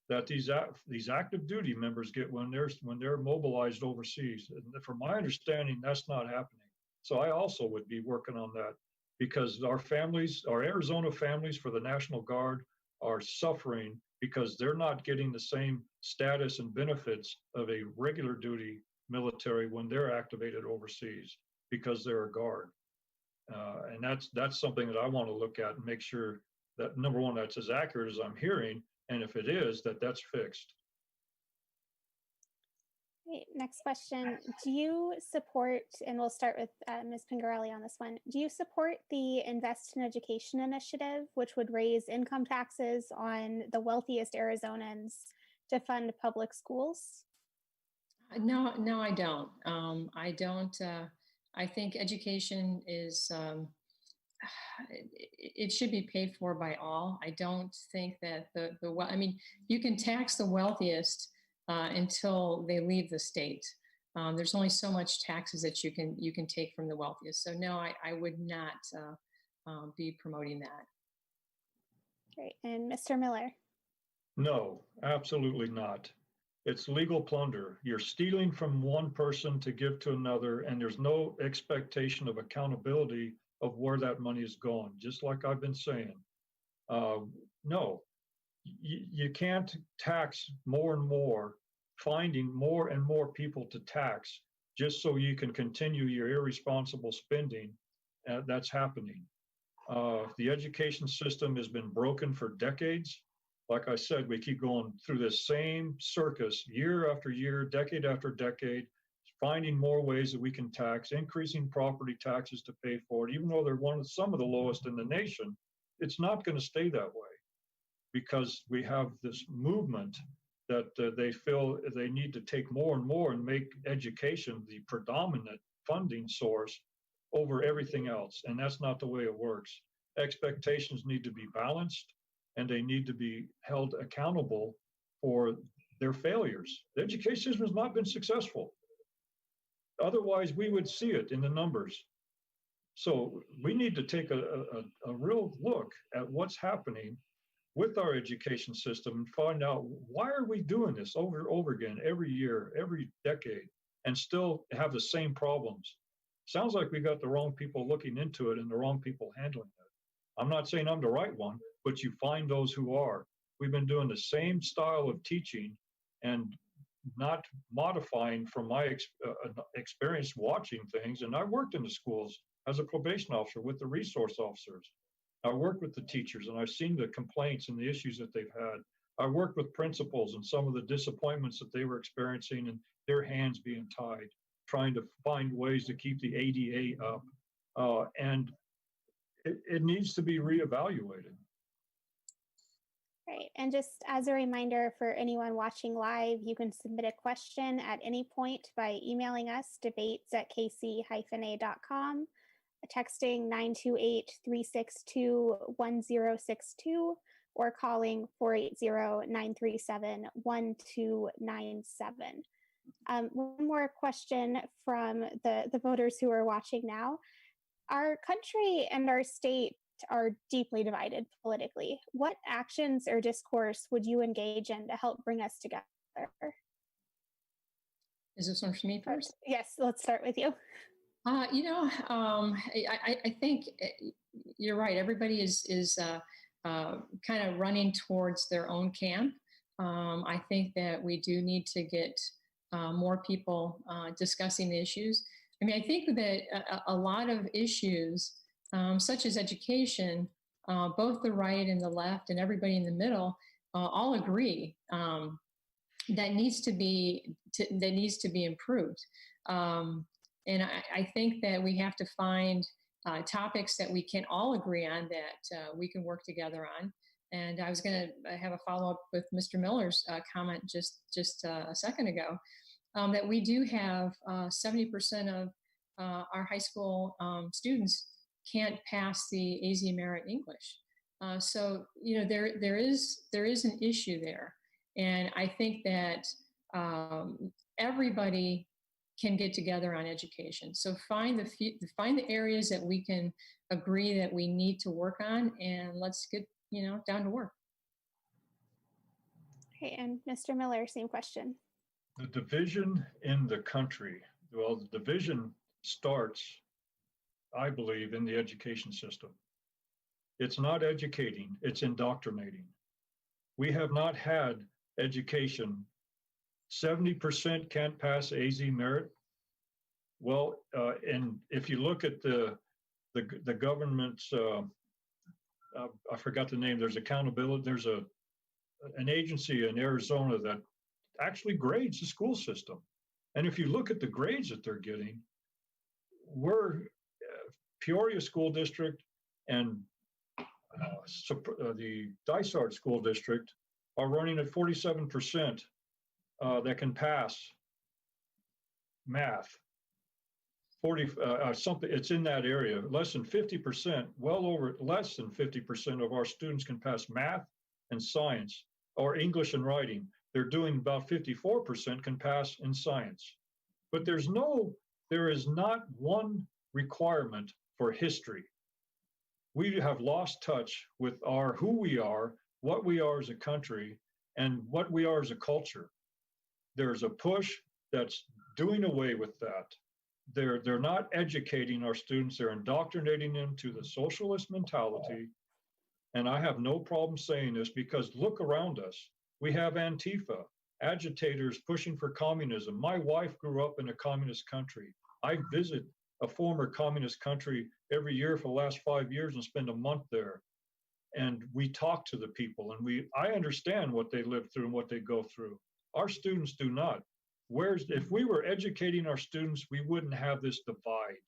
that these active duty members get when they're mobilized overseas. And from my understanding, that's not happening. So I also would be working on that, because our families, our Arizona families for the National Guard, are suffering because they're not getting the same status and benefits of a regular duty military when they're activated overseas because they're a Guard. And that's something that I want to look at and make sure that, number one, that's as accurate as I'm hearing, and if it is, that's fixed. Great. Next question. Do you support, and we'll start with Ms. Pingerelli on this one, do you support the Invest in Education initiative, which would raise income taxes on the wealthiest Arizonans to fund public schools? No, I don't. I don't. I think education is, it should be paid for by all. I don't think that I mean, you can tax the wealthiest until they leave the state. There's only so much taxes that you can take from the wealthiest. So no, I would not be promoting that. Great. And Mr. Miller? No, absolutely not. It's legal plunder. You're stealing from one person to give to another, and there's no expectation of accountability of where that money is going, just like I've been saying. No, you can't tax more and more, finding more and more people to tax just so you can continue your irresponsible spending. That's happening. The education system has been broken for decades. Like I said, we keep going through this same circus year after year, decade after decade, finding more ways that we can tax, increasing property taxes to pay for it, even though they're some of the lowest in the nation. It's not going to stay that way, because we have this movement that they feel they need to take more and more and make education the predominant funding source over everything else. And that's not the way it works. Expectations need to be balanced, and they need to be held accountable for their failures. The education system has not been successful. Otherwise, we would see it in the numbers. So we need to take a real look at what's happening with our education system and find out, why are we doing this over and over again, every year, every decade, and still have the same problems? Sounds like we got the wrong people looking into it and the wrong people handling it. I'm not saying I'm the right one, but you find those who are. We've been doing the same style of teaching and not modifying from my experience watching things. And I worked in the schools as a probation officer with the resource officers. I worked with the teachers, and I've seen the complaints and the issues that they've had. I worked with principals and some of the disappointments that they were experiencing and their hands being tied, trying to find ways to keep the ADA up. And it needs to be reevaluated. Right. And just as a reminder for anyone watching live, you can submit a question at any point by emailing us, debates@kc-a.com, texting 928-362-1062, or calling 480-937-1297. One more question from the voters who are watching now. Our country and our state are deeply divided politically. What actions or discourse would you engage in to help bring us together? Is this one for me first? Yes, let's start with you. I think you're right. Everybody is kind of running towards their own camp. I think that we do need to get more people discussing the issues. I mean, I think that a lot of issues, such as education, both the right and the left and everybody in the middle all agree. that needs to be improved. And I think that we have to find topics that we can all agree on, that we can work together on. And I was going to have a follow-up with Mr. Miller's comment just a second ago, that we do have 70% of our high school students can't pass the AZ Merit English. So there is an issue there, and I think that everybody can get together on education. So find the areas that we can agree that we need to work on, and let's get down to work. Okay, and Mr. Miller, same question. The division in the country, well, the division starts, I believe, in the education system. It's not educating, it's indoctrinating. We have not had education. 70% can't pass AZ Merit. Well, and if you look at the government's, I forgot the name, there's accountability, there's an agency in Arizona that actually grades the school system. And if you look at the grades that they're getting, we're Peoria School District and the Dysart School District are running at 47% that can pass math. 40 something, it's in that area. Less than 50%, less than 50% of our students can pass math and science, or English and writing. They're doing about 54% can pass in science. But there is not one requirement for history. We have lost touch with who we are, what we are as a country, and what we are as a culture. There's a push that's doing away with that. They're not educating our students, they're indoctrinating them to the socialist mentality. And I have no problem saying this, because look around us. We have Antifa, agitators pushing for communism. My wife grew up in a communist country. I visit a former communist country every year for the last 5 years and spend a month there. And we talk to the people, and I understand what they live through and what they go through. Our students do not. If we were educating our students, we wouldn't have this divide.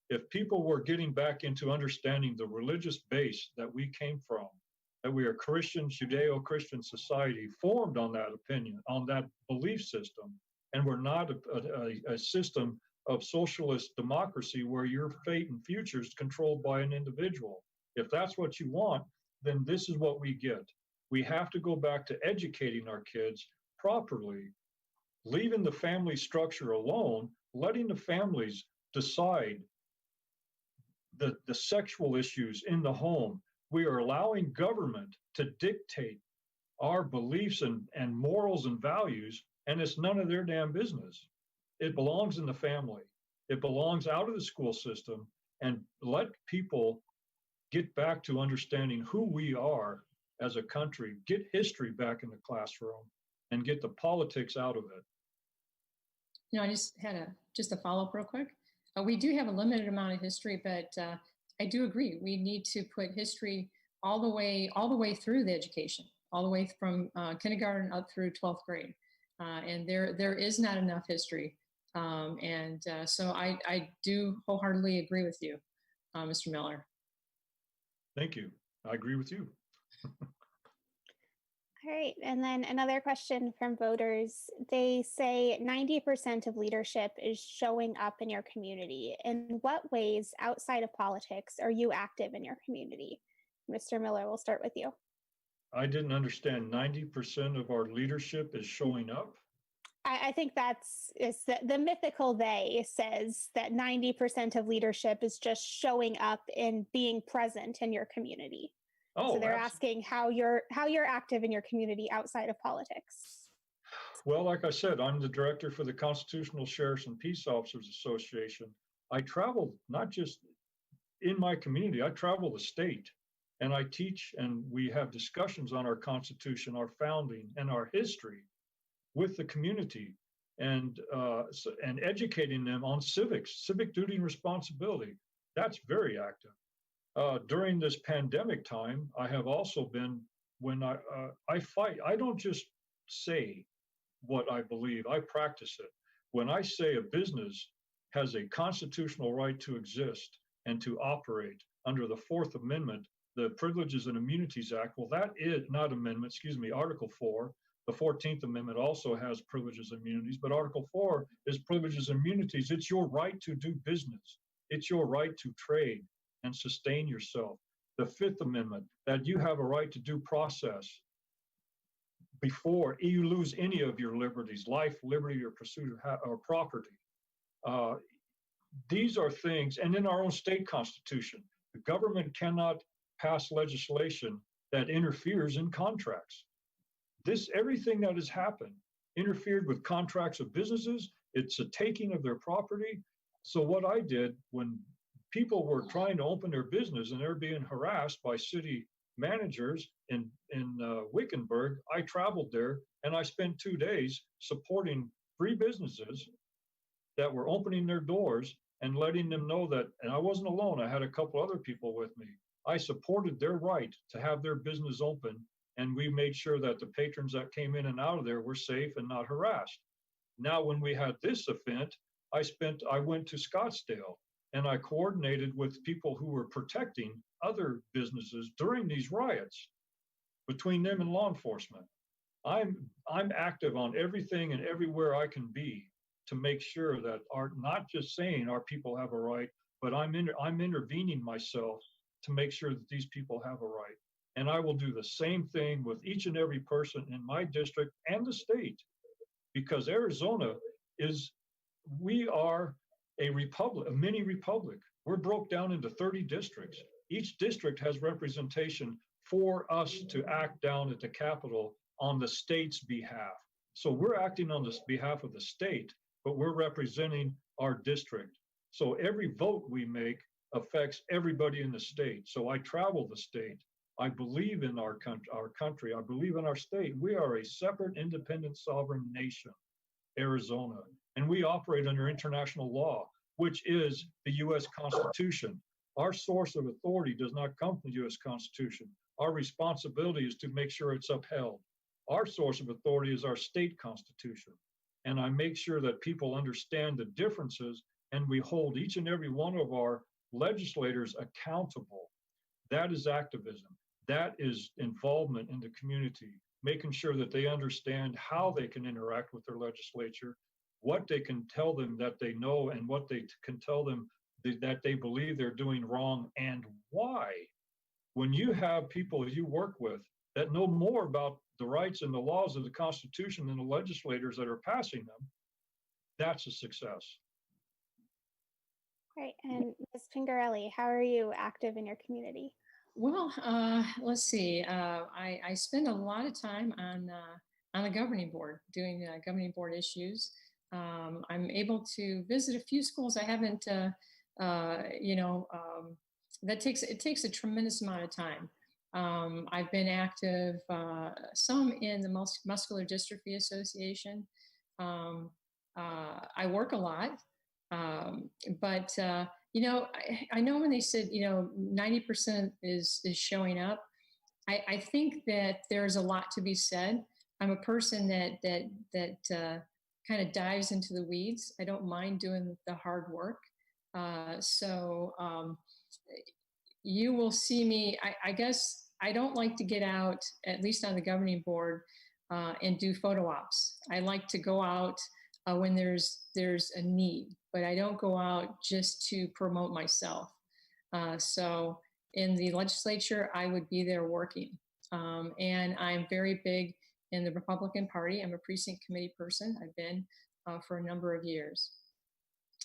If people were getting back into understanding the religious base that we came from, that we are Christian, Judeo-Christian society formed on that opinion, on that belief system, and we're not a system of socialist democracy where your fate and future is controlled by an individual. If that's what you want, then this is what we get. We have to go back to educating our kids properly, leaving the family structure alone, letting the families decide the sexual issues in the home. We are allowing government to dictate our beliefs and morals and values, and it's none of their damn business. It belongs in the family. It belongs out of the school system, and let people get back to understanding who we are as a country, get history back in the classroom, and get the politics out of it. I just had a follow-up real quick. We do have a limited amount of history, but I do agree. We need to put history all the way through the education, all the way from kindergarten up through 12th grade. And there is not enough history. So I do wholeheartedly agree with you, Mr. Miller. Thank you. I agree with you. All right, and then another question from voters. They say 90% of leadership is showing up in your community. In what ways outside of politics are you active in your community? Mr. Miller, we'll start with you. I didn't understand. 90% of our leadership is showing up? I think the mythical they says that 90% of leadership is just showing up and being present in your community. Oh, so they're asking how you're active in your community outside of politics. Well, like I said, I'm the director for the Constitutional Sheriffs and Peace Officers Association. I travel not just in my community, I travel the state, and I teach, and we have discussions on our Constitution, our founding, and our history with the community, and educating them on civic duty and responsibility. That's very active. During this pandemic time, I have also been, when I fight, I don't just say what I believe. I practice it. When I say a business has a constitutional right to exist and to operate under the Fourth Amendment, the Privileges and Immunities Act, well, that is not amendment, excuse me, Article 4. The 14th Amendment also has privileges and immunities, but Article 4 is privileges and immunities. It's your right to do business. It's your right to trade and sustain yourself. The Fifth Amendment, that you have a right to due process before you lose any of your liberties, life, liberty, or pursuit of or property. These are things, and in our own state constitution, the government cannot pass legislation that interferes in contracts. Everything that has happened interfered with contracts of businesses. It's a taking of their property. So what I did when people were trying to open their business and they're being harassed by city managers in Wickenburg, I traveled there and I spent 2 days supporting 3 businesses that were opening their doors and letting them know that, and I wasn't alone, I had a couple other people with me. I supported their right to have their business open, and we made sure that the patrons that came in and out of there were safe and not harassed. Now, when we had this event, I went to Scottsdale and I coordinated with people who were protecting other businesses during these riots between them and law enforcement. I'm active on everything and everywhere I can be to make sure that not just saying our people have a right, but I'm intervening myself to make sure that these people have a right. And I will do the same thing with each and every person in my district and the state, because Arizona we are a republic, a mini republic. We're broke down into 30 districts. Each district has representation for us to act down at the Capitol on the state's behalf. So we're acting on the behalf of the state, but we're representing our district. So every vote we make affects everybody in the state. So I travel the state. I believe in our country. I believe in our state. We are a separate, independent, sovereign nation, Arizona, and we operate under international law, which is the U.S. Constitution. Our source of authority does not come from the U.S. Constitution. Our responsibility is to make sure it's upheld. Our source of authority is our state constitution. And I make sure that people understand the differences, and we hold each and every one of our legislators accountable. That is activism. That is involvement in the community, making sure that they understand how they can interact with their legislature, what they can tell them that they know, and what they can tell them that they believe they're doing wrong, and why. When you have people you work with that know more about the rights and the laws of the Constitution than the legislators that are passing them, that's a success. Great. And Ms. Pingerelli, how are you active in your community? Well, let's see. I spend a lot of time on the governing board, doing governing board issues. I'm able to visit a few schools. I haven't, it takes a tremendous amount of time. I've been active, some in the Muscular Dystrophy Association. I work a lot, but I know when they said 90% is showing up. I think that there's a lot to be said. I'm a person that kind of dives into the weeds. I don't mind doing the hard work. So you will see me, I guess I don't like to get out, at least on the governing board, and do photo ops. I like to go out when there's a need, but I don't go out just to promote myself. So in the legislature, I would be there working. And I'm very big in the Republican Party. I'm a precinct committee person. I've been for a number of years.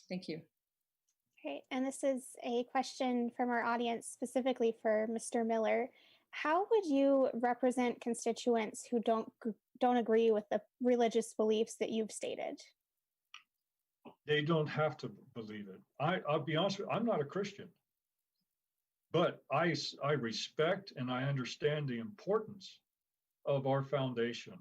Thank you. Great. And this is a question from our audience specifically for Mr. Miller. How would you represent constituents who don't agree with the religious beliefs that you've stated? They don't have to believe it. I'll be honest with you, I'm not a Christian, but I respect and I understand the importance of our foundation.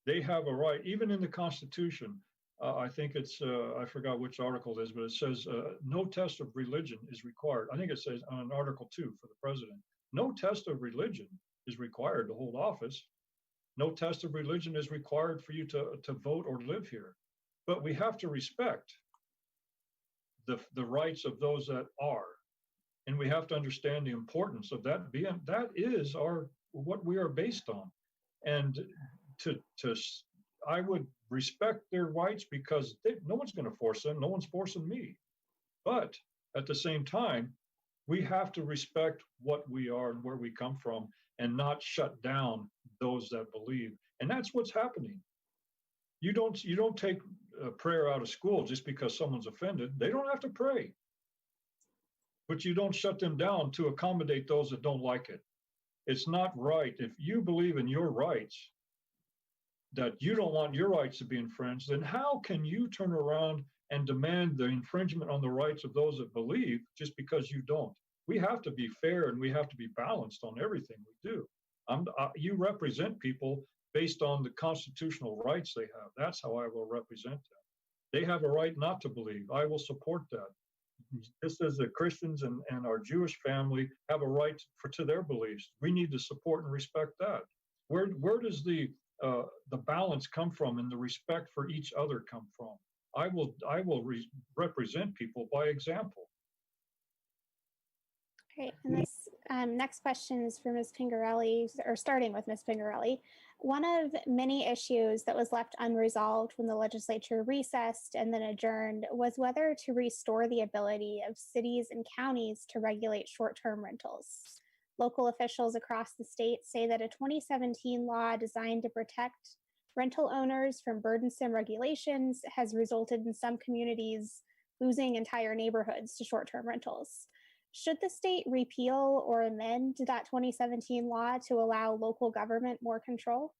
They have a right, even in the Constitution. I think it's, I forgot which article it is, but it says no test of religion is required. I think it says on Article 2 for the president, no test of religion is required to hold office. No test of religion is required for you to vote or live here. But we have to respect the rights of those that are. And we have to understand the importance of that being, that is what we are based on. And I would respect their rights because no one's going to force them. No one's forcing me. But at the same time, we have to respect what we are and where we come from and not shut down those that believe. And that's what's happening. You don't take prayer out of school just because someone's offended. They don't have to pray. But you don't shut them down to accommodate those that don't like it. It's not right. If you believe in your rights, that you don't want your rights to be infringed, then how can you turn around and demand the infringement on the rights of those that believe just because you don't? We have to be fair and we have to be balanced on everything we do. You represent people based on the constitutional rights they have. That's how I will represent them. They have a right not to believe. I will support that. Just as the Christians and our Jewish family have a right to their beliefs, we need to support and respect that. Where does the balance come from and the respect for each other come from? I will represent people by example. Great. And this next question is for Ms. Pingerelli, or starting with Ms. Pingerelli. One of many issues that was left unresolved when the legislature recessed and then adjourned was whether to restore the ability of cities and counties to regulate short-term rentals. Local officials across the state say that a 2017 law designed to protect rental owners from burdensome regulations has resulted in some communities losing entire neighborhoods to short-term rentals. Should the state repeal or amend that 2017 law to allow local government more control?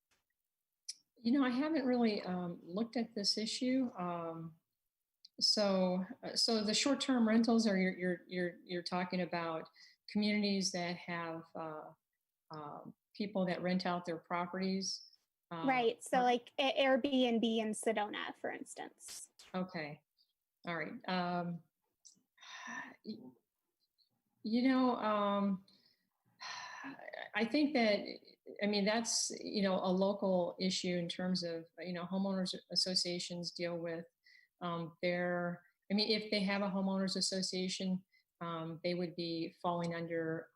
You know, I haven't really looked at this issue. So the short-term rentals, are you're talking about communities that have people that rent out their properties? Right. So like Airbnb in Sedona, for instance. Okay. All right. You know, I think that, I mean, that's, you know, a local issue in terms of, you know, homeowners associations deal with I mean, if they have a homeowners association, they would be falling under,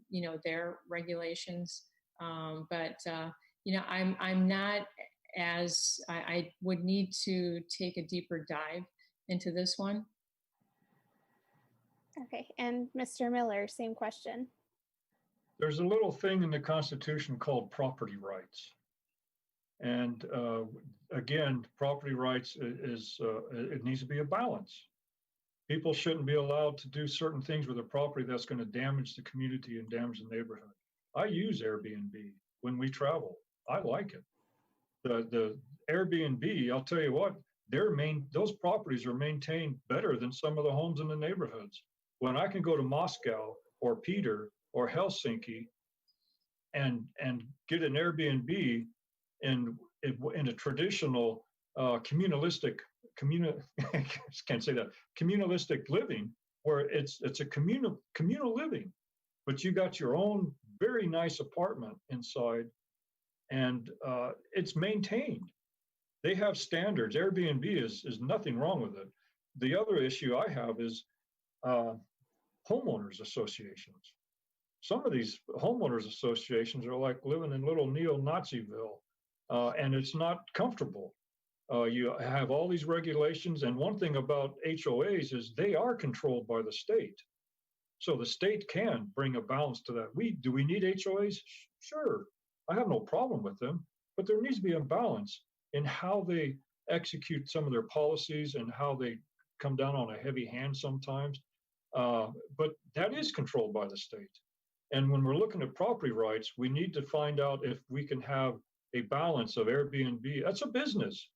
you know, their regulations. But you know, I'm not I would need to take a deeper dive into this one. Okay, and Mr. Miller, same question. There's a little thing in the Constitution called property rights. And again, property rights it needs to be a balance. People shouldn't be allowed to do certain things with their property that's going to damage the community and damage the neighborhood. I use Airbnb when we travel. I like it. The Airbnb, I'll tell you what, those properties are maintained better than some of the homes in the neighborhoods. When I can go to Moscow or Peter or Helsinki and get an Airbnb in a traditional communalistic living, where it's a communal living, but you got your own very nice apartment inside, and it's maintained. They have standards. Airbnb is nothing wrong with it. The other issue I have is homeowners associations. Some of these homeowners associations are like living in little neo-Naziville, and it's not comfortable. You have all these regulations, and one thing about HOAs is they are controlled by the state. So the state can bring a balance to that. Do we need HOAs? Sure, I have no problem with them, but there needs to be a balance in how they execute some of their policies and how they come down on a heavy hand sometimes. But that is controlled by the state. And when we're looking at property rights, we need to find out if we can have a balance of Airbnb. That's a business.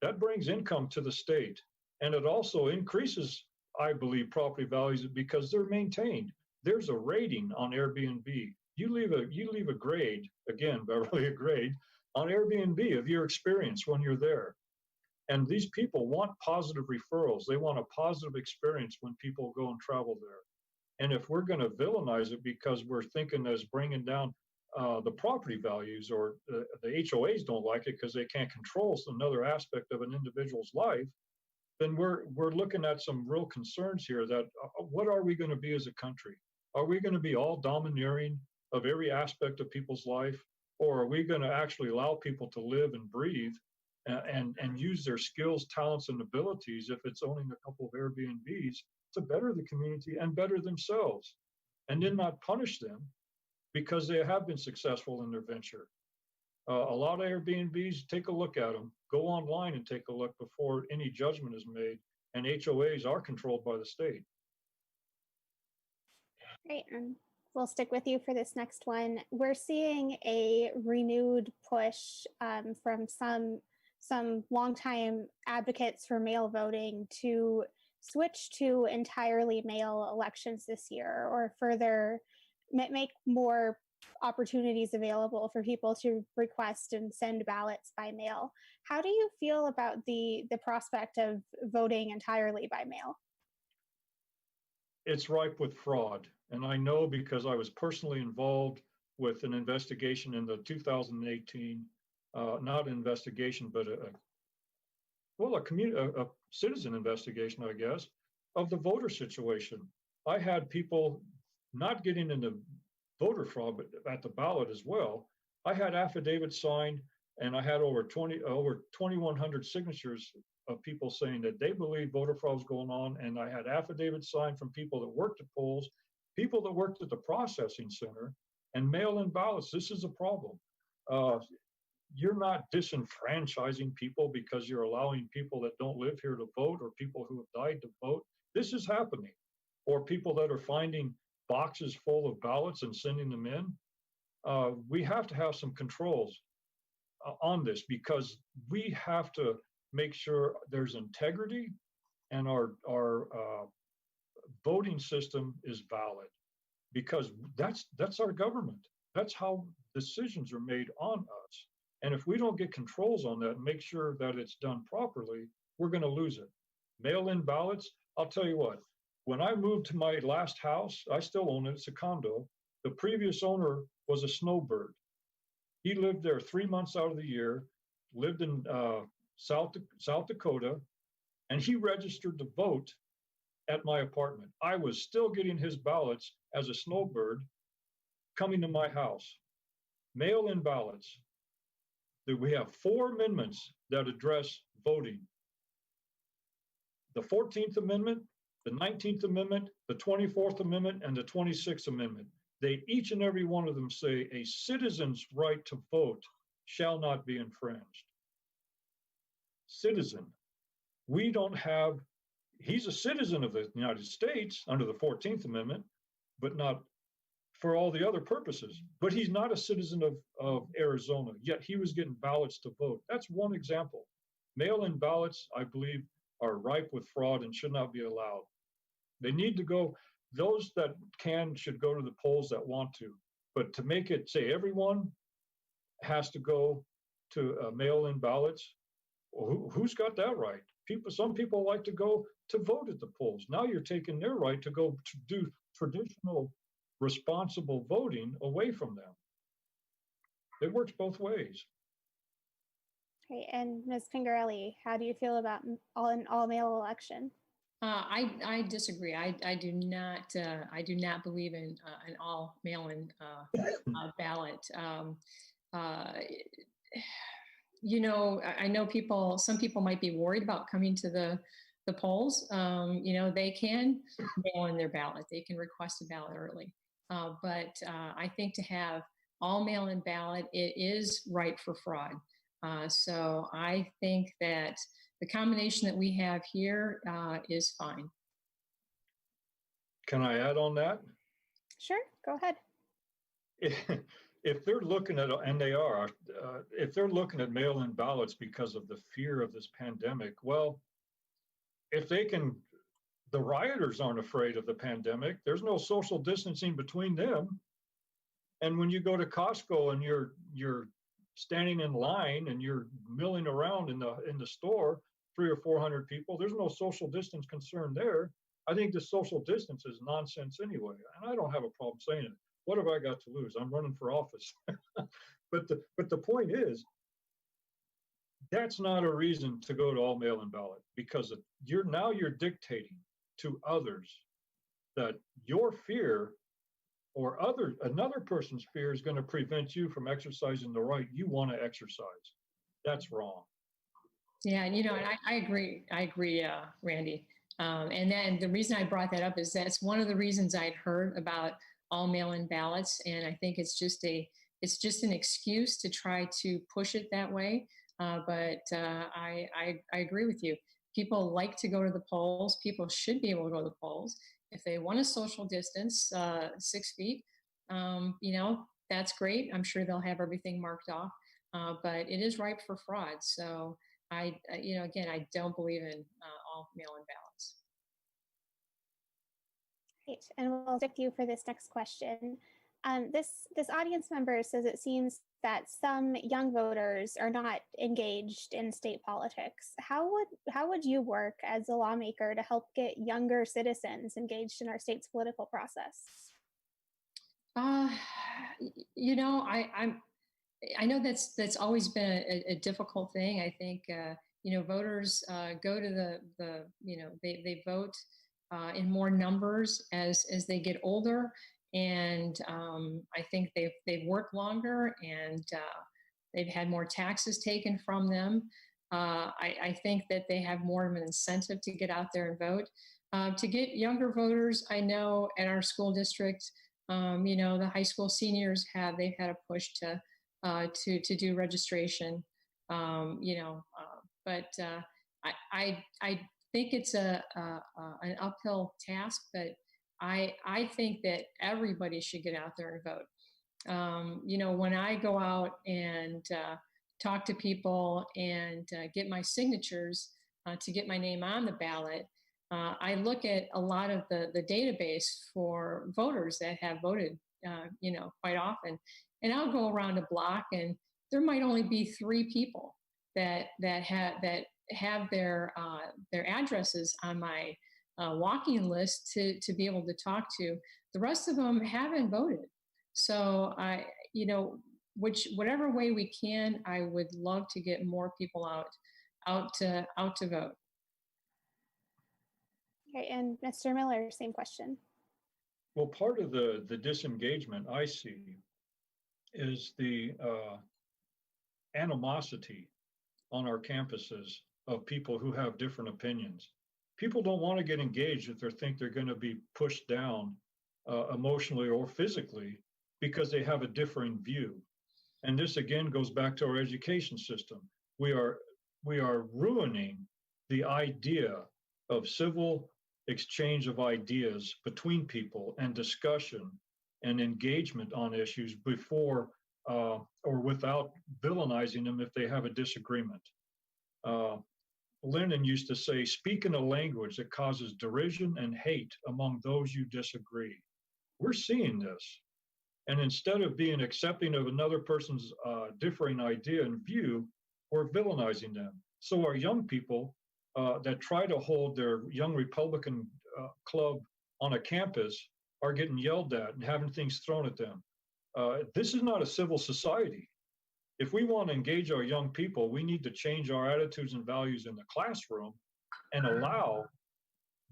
That brings income to the state. And it also increases, I believe, property values because they're maintained. There's a rating on Airbnb. You leave a grade, again, Beverly, a grade on Airbnb of your experience when you're there. And these people want positive referrals. They want a positive experience when people go and travel there. And if we're going to villainize it because we're thinking as bringing down the property values, or the HOAs don't like it because they can't control another aspect of an individual's life, then we're looking at some real concerns here that what are we going to be as a country? Are we going to be all domineering of every aspect of people's life? Or are we going to actually allow people to live and breathe and use their skills, talents, and abilities, if it's owning a couple of Airbnbs, to better the community and better themselves, and then not punish them because they have been successful in their venture? A lot of Airbnbs, take a look at them. Go online and take a look before any judgment is made. And HOAs are controlled by the state. Great. And we'll stick with you for this next one. We're seeing a renewed push from some longtime advocates for mail voting to switch to entirely mail elections this year, or further make more opportunities available for people to request and send ballots by mail. How do you feel about the prospect of voting entirely by mail? It's ripe with fraud. And I know because I was personally involved with an investigation in the 2018, not an investigation, but a citizen investigation, I guess, of the voter situation. I had people not getting into voter fraud, but at the ballot as well. I had affidavits signed, and I had over 2,100 signatures of people saying that they believe voter fraud was going on. And I had affidavits signed from people that worked at polls, people that worked at the processing center, and mail-in ballots. This is a problem. You're not disenfranchising people because you're allowing people that don't live here to vote, or people who have died to vote. This is happening. Or people that are finding boxes full of ballots and sending them in. We have to have some controls on this, because we have to make sure there's integrity and our voting system is valid, because that's our government. That's how decisions are made on us. And if we don't get controls on that and make sure that it's done properly, we're going to lose it. Mail-in ballots, I'll tell you what, when I moved to my last house, I still own it, it's a condo. The previous owner was a snowbird. He lived there 3 months out of the year, lived in South Dakota, and he registered to vote at my apartment. I was still getting his ballots as a snowbird coming to my house. Mail-in ballots. We have 4 amendments that address voting. The 14th Amendment, the 19th Amendment, the 24th Amendment, and the 26th Amendment. They, each and every one of them, say a citizen's right to vote shall not be infringed. Citizen. We don't have, he's a citizen of the United States under the 14th Amendment, but not for all the other purposes. But he's not a citizen of Arizona, yet he was getting ballots to vote. That's one example. Mail-in ballots, I believe, are ripe with fraud and should not be allowed. They need to go, those that can should go to the polls that want to. But to make it say everyone has to go to mail-in ballots, well, who's got that right? Some people like to go to vote at the polls. Now you're taking their right to go to do traditional responsible voting away from them. It works both ways. Okay, and Ms. Pingerelli, how do you feel about an all-mail election? I disagree. I do not believe in an all mail-in ballot. You know, I know some people might be worried about coming to the polls. You know, they can mail in their ballot. They can request a ballot early. But I think to have all mail-in ballot, it is ripe for fraud. So I think that the combination that we have here is fine. Can I add on that? Sure, go ahead. If they're looking at, and they are, if they're looking at mail-in ballots because of the fear of this pandemic, well, if they can, the rioters aren't afraid of the pandemic. There's no social distancing between them. And when you go to Costco and you're standing in line and you're milling around in the store, 300 or 400 people, there's no social distance concern there. I think the social distance is nonsense anyway, and I don't have a problem saying it. what have I got to lose? I'm running for office. But the point is, that's not a reason to go to all mail-in ballot, because you're dictating to others that your fear or another person's fear is going to prevent you from exercising the right you want to exercise. That's wrong. Yeah, and I agree. Randy. And then the reason I brought that up is that's one of the reasons I'd heard about all mail-in ballots, and I think it's just an excuse to try to push it that way. But I agree with you. People like to go to the polls. People should be able to go to the polls. If they want a social distance, 6 feet, that's great. I'm sure they'll have everything marked off. But it is ripe for fraud. So again, I don't believe in all mail-in ballots. Great, and we'll stick to you for this next question. This audience member says it seems that some young voters are not engaged in state politics. How would you work as a lawmaker to help get younger citizens engaged in our state's political process? I know that's always been a difficult thing. I think voters go to they vote in more numbers as they get older. And I think they've worked longer, and they've had more taxes taken from them. I think that they have more of an incentive to get out there and vote. To get younger voters, I know at our school district, the high school seniors they've had a push to do registration. But I think it's an uphill task, but I think that everybody should get out there and vote. When I go out and talk to people and get my signatures to get my name on the ballot, I look at a lot of the database for voters that have voted, quite often. And I'll go around a block, and there might only be 3 people that have their addresses on my walking list to be able to talk to. The rest of them haven't voted. So whatever way we can, I would love to get more people out to vote. Okay, and Mr. Miller, same question. Well, part of the disengagement I see is the animosity on our campuses of people who have different opinions. People don't want to get engaged if they think they're going to be pushed down emotionally or physically because they have a differing view. And this again goes back to our education system. We are ruining the idea of civil exchange of ideas between people and discussion and engagement on issues before or without villainizing them if they have a disagreement. Lenin used to say, speak in a language that causes derision and hate among those you disagree. We're seeing this. And instead of being accepting of another person's differing idea and view, we're villainizing them. So our young people that try to hold their young Republican club on a campus are getting yelled at and having things thrown at them. This is not a civil society. If we want to engage our young people, we need to change our attitudes and values in the classroom and allow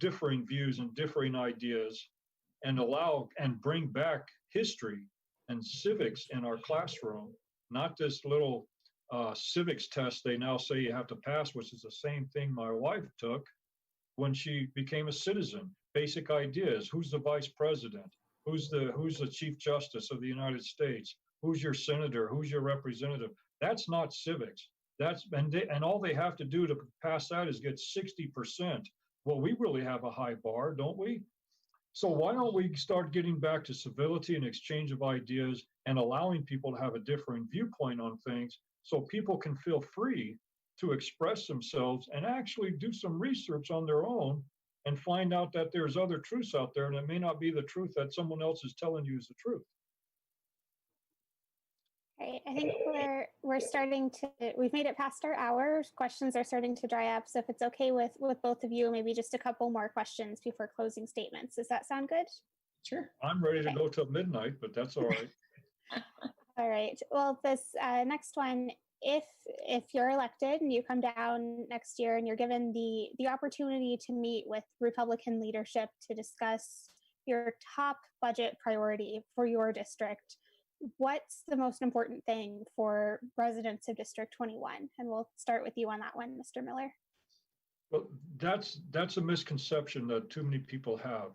differing views and differing ideas and allow and bring back history and civics in our classroom, not this little civics test they now say you have to pass, which is the same thing my wife took when she became a citizen. Basic ideas: who's the vice president? Who's the chief justice of the United States? Who's your senator? Who's your representative? That's not civics. And all they have to do to pass that is get 60%. Well, we really have a high bar, don't we? So why don't we start getting back to civility and exchange of ideas and allowing people to have a different viewpoint on things so people can feel free to express themselves and actually do some research on their own and find out that there's other truths out there, and it may not be the truth that someone else is telling you is the truth. Right, I think we've made it past our hour. Questions are starting to dry up. So if it's okay with both of you, maybe just a couple more questions before closing statements. Does that sound good? Sure. I'm ready to go till midnight, but that's all right. All right. Well, this next one, if you're elected and you come down next year and you're given the opportunity to meet with Republican leadership to discuss your top budget priority for your district, what's the most important thing for residents of District 21? And we'll start with you on that one, Mr. Miller. Well, that's a misconception that too many people have.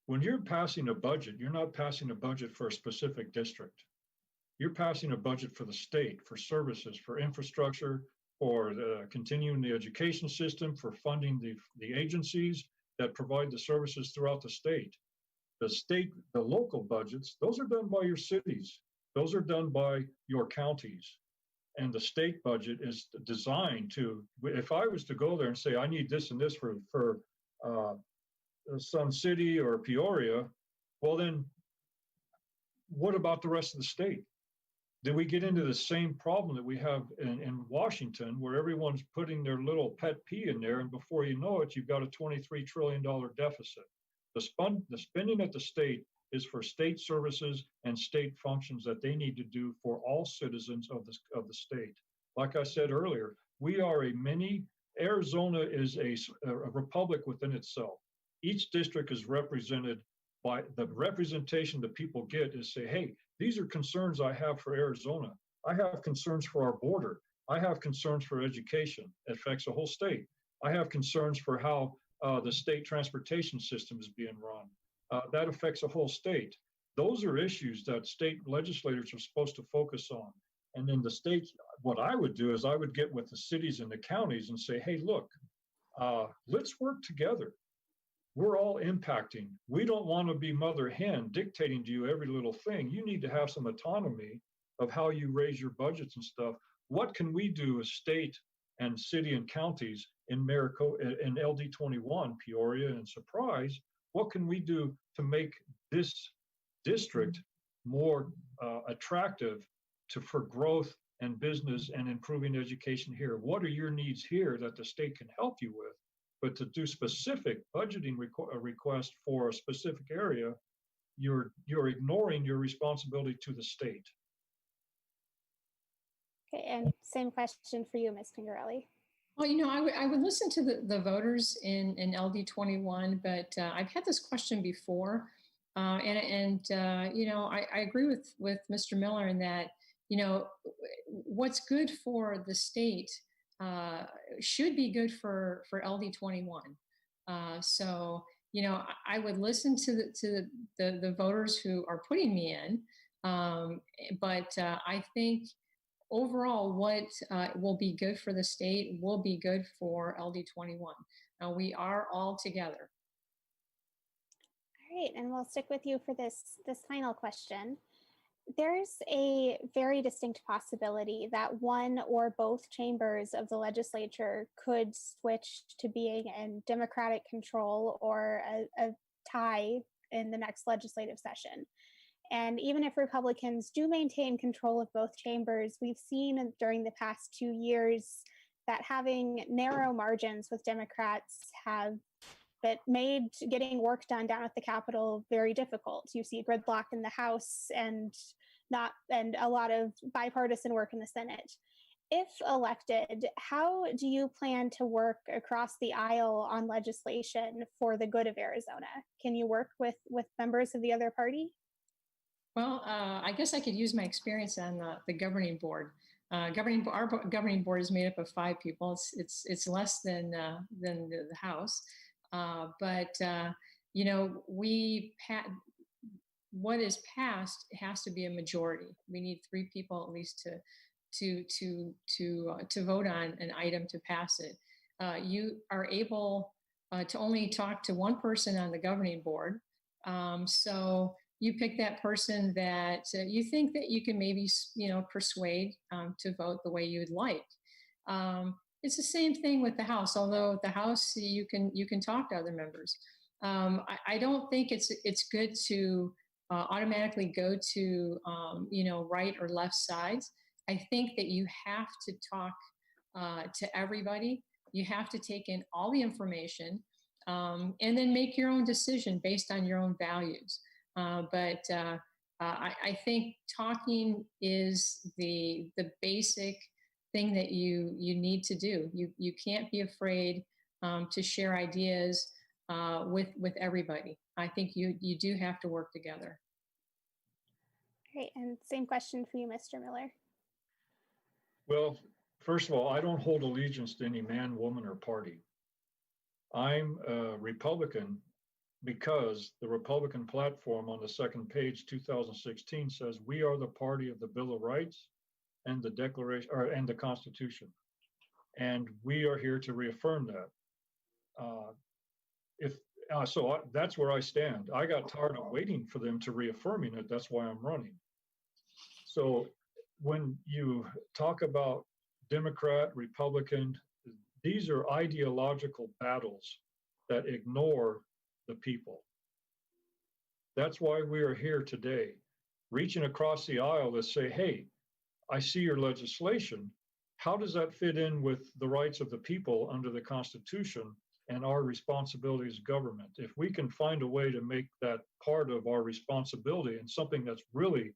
When you're passing a budget, you're not passing a budget for a specific district. You're passing a budget for the state, for services, for infrastructure, for continuing the education system, for funding the agencies that provide the services throughout the state. The local budgets, those are done by your cities. Those are done by your counties. And the state budget is designed to, if I was to go there and say, I need this and this for Sun City or Peoria, well then, what about the rest of the state? Then we get into the same problem that we have in Washington, where everyone's putting their little pet P in there, and before you know it, you've got a $23 trillion deficit. The spending at the state is for state services and state functions that they need to do for all citizens of the state. Like I said earlier, we are Arizona is a republic within itself. Each district is represented by the representation that people get is say, hey, these are concerns I have for Arizona. I have concerns for our border. I have concerns for education. It affects the whole state. I have concerns for how the state transportation system is being run. That affects the whole state. Those are issues that state legislators are supposed to focus on. And then the state, what I would do is I would get with the cities and the counties and say, hey, look, let's work together. We're all impacting. We don't want to be mother hen dictating to you every little thing. You need to have some autonomy of how you raise your budgets and stuff. What can we do as state and city and counties in Maricopa, in LD21, Peoria and Surprise? What can we do to make this district more attractive for growth and business and improving education here? What are your needs here that the state can help you with? But to do specific budgeting request for a specific area, you're ignoring your responsibility to the state. Okay, and same question for you, Ms. Pingerelli. Well, you know, I would listen to the voters in LD21, but I've had this question before, you know, I agree with Mr. Miller in that, you know, what's good for the state should be good for LD21. So, you know, I would listen to the voters who are putting me in, but I think overall what will be good for the state will be good for LD21. Now we are all together. All right, and we'll stick with you for this final question. There's a very distinct possibility that one or both chambers of the legislature could switch to being in Democratic control or a tie in the next legislative session. And even if Republicans do maintain control of both chambers, we've seen during the past 2 years that having narrow margins with Democrats have made getting work done down at the Capitol very difficult. You see gridlock in the House and a lot of bipartisan work in the Senate. If elected, how do you plan to work across the aisle on legislation for the good of Arizona? Can you work with members of the other party? Well, I guess I could use my experience on the governing board. Our governing board is made up of 5 people. It's less than the House, but you know, what is passed has to be a majority. We need 3 people at least to vote on an item to pass it. You are able to only talk to one person on the governing board, so you pick that person that you think that you can maybe, you know, persuade to vote the way you would like. It's the same thing with the House, although at the House you can talk to other members. I don't think it's good to automatically go to you know, right or left sides. I think that you have to talk to everybody. You have to take in all the information and then make your own decision based on your own values. I think talking is the basic thing that you need to do. You can't be afraid to share ideas with everybody. I think you do have to work together. Great, and same question for you, Mr. Miller. Well, first of all, I don't hold allegiance to any man, woman, or party. I'm a Republican because the Republican platform on the second page, 2016, says we are the party of the Bill of Rights and the Declaration, and the Constitution, and we are here to reaffirm that. That's where I stand. I got tired of waiting for them to reaffirming it. That's why I'm running. So when you talk about Democrat, Republican, these are ideological battles that ignore the people. That's why we are here today, reaching across the aisle to say, hey, I see your legislation. How does that fit in with the rights of the people under the Constitution and our responsibility as government? If we can find a way to make that part of our responsibility and something that's really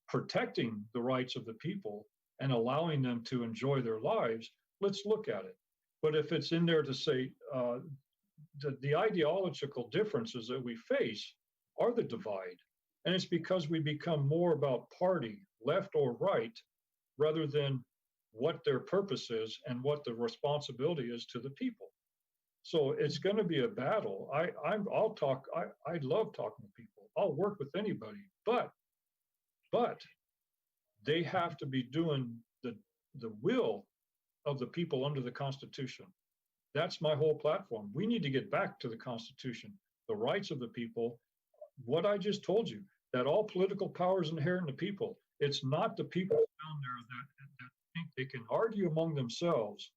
protecting the rights of the people and allowing them to enjoy their lives, let's look at it. But if it's in there to say the ideological differences that we face are the divide, and it's because we become more about party, left or right, rather than what their purpose is and what the responsibility is to the people. So it's going to be a battle. I love talking to people. I'll work with anybody, but they have to be doing the will of the people under the Constitution. That's my whole platform. We need to get back to the Constitution, the rights of the people. What I just told you, that all political power is inherent in the people. It's not the people down there that think they can argue among themselves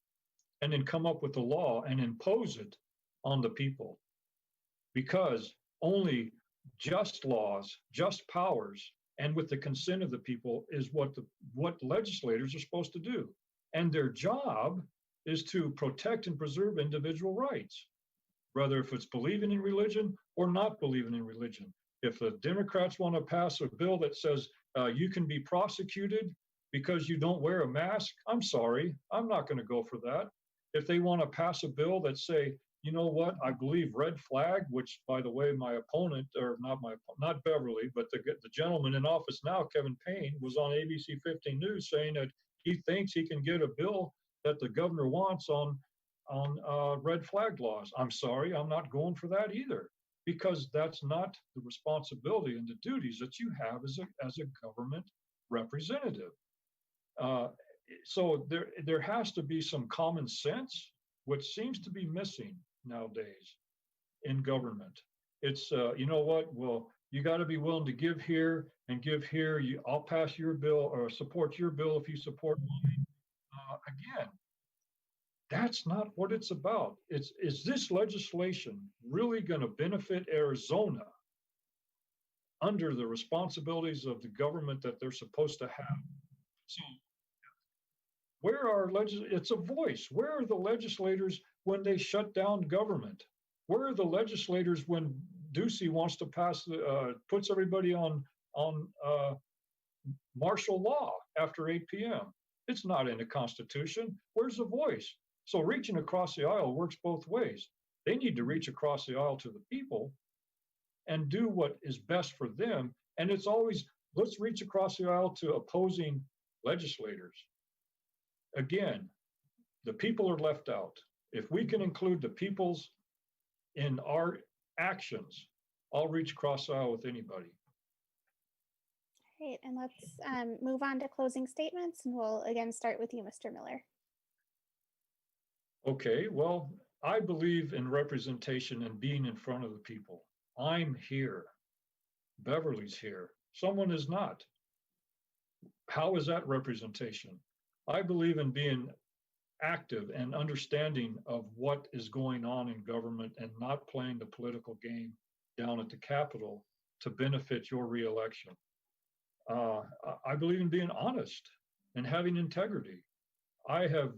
and then come up with a law and impose it on the people. Because only just laws, just powers, and with the consent of the people is what legislators are supposed to do. And their job is to protect and preserve individual rights, whether if it's believing in religion or not believing in religion. If the Democrats want to pass a bill that says you can be prosecuted because you don't wear a mask, I'm sorry, I'm not going to go for that. If they want to pass a bill that say, you know what, I believe red flag, which by the way, my opponent, or not Beverly, but the gentleman in office now, Kevin Payne, was on ABC 15 News saying that he thinks he can get a bill that the governor wants on red flag laws. I'm sorry, I'm not going for that either, because that's not the responsibility and the duties that you have as a government representative. So there has to be some common sense, which seems to be missing nowadays in government. It's, you know what, well, you got to be willing to give here and give here. I'll pass your bill or support your bill if you support mine. Again, that's not what it's about. Is this legislation really going to benefit Arizona under the responsibilities of the government that they're supposed to have? So where are it's a voice. Where are the legislators when they shut down government? Where are the legislators when Ducey wants to pass, puts everybody on martial law after 8 p.m.? It's not in the Constitution. Where's the voice? So reaching across the aisle works both ways. They need to reach across the aisle to the people and do what is best for them. And it's always, let's reach across the aisle to opposing legislators. Again, the people are left out. If we can include the peoples in our actions, I'll reach across the aisle with anybody. Great, and let's move on to closing statements, and we'll again start with you, Mr. Miller. Okay, well, I believe in representation and being in front of the people. I'm here. Beverly's here. Someone is not. How is that representation? I believe in being active and understanding of what is going on in government and not playing the political game down at the Capitol to benefit your reelection. I believe in being honest and having integrity. I have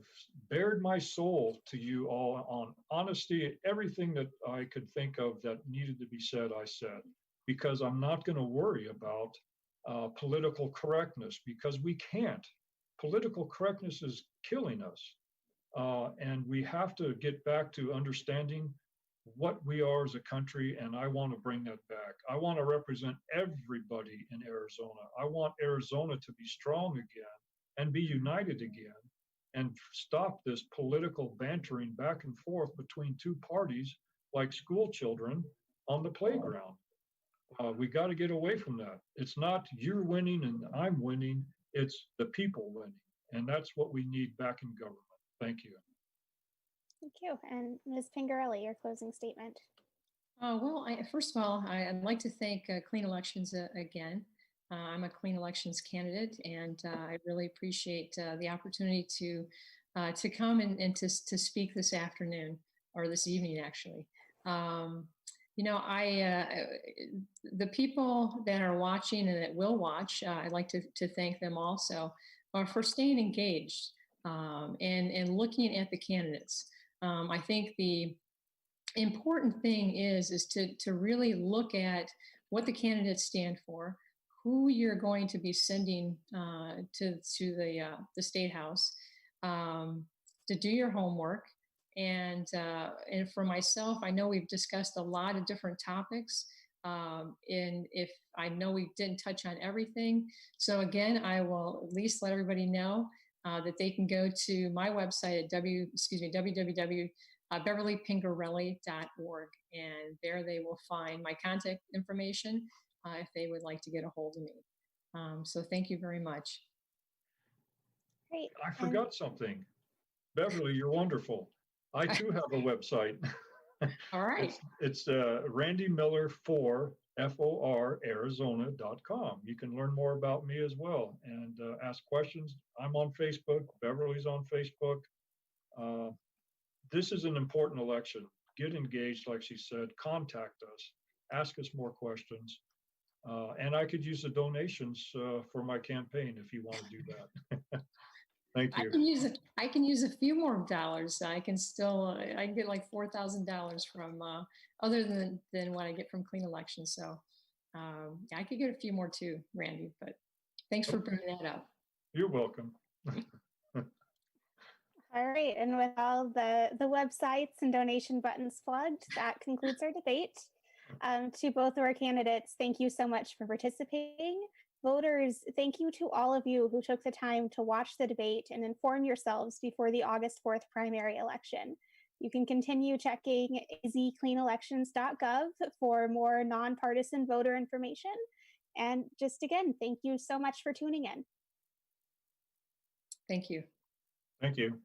bared my soul to you all on honesty. Everything that I could think of that needed to be said, I said. because I'm not going to worry about political correctness, because we can't. Political correctness is killing us. And we have to get back to understanding what we are as a country, and I want to bring that back. I want to represent everybody in Arizona. I want Arizona to be strong again and be united again, and stop this political bantering back and forth between two parties like school children on the playground. We got to get away from that. It's not you're winning and I'm winning, it's the people winning. And that's what we need back in government. Thank you. Thank you. And Ms. Pingerelli, your closing statement. Well, first of all, I'd like to thank Clean Elections again. I'm a Clean Elections candidate, and I really appreciate the opportunity to come and to speak this afternoon, or this evening, actually. You know, the people that are watching and that will watch, I'd like to thank them also for staying engaged and looking at the candidates. I think the important thing is to really look at what the candidates stand for, who you're going to be sending to the State House, to do your homework. And for myself, I know we've discussed a lot of different topics. And if I know we didn't touch on everything, so again, I will at least let everybody know that they can go to my website at www.beverlypingerelli.org, and there they will find my contact information if they would like to get a hold of me. So thank you very much. Great. I forgot something. Beverly, you're wonderful. I too have a website. All right. It's Randy Miller 4 FOR Arizona.com. You can learn more about me as well and ask questions. I'm on Facebook. Beverly's on Facebook. This is an important election. Get engaged, like she said. Contact us. Ask us more questions. And I could use the donations for my campaign if you want to do that. Thank you. I can use a few more dollars. I can get like $4,000 from other than what I get from Clean Elections. So I could get a few more too, Randy. But thanks for bringing that up. You're welcome. All right, and with all the websites and donation buttons plugged, that concludes our debate. To both of our candidates, thank you so much for participating. Voters, thank you to all of you who took the time to watch the debate and inform yourselves before the August 4th primary election. You can continue checking azcleanelections.gov for more nonpartisan voter information. And just again, thank you so much for tuning in. Thank you. Thank you.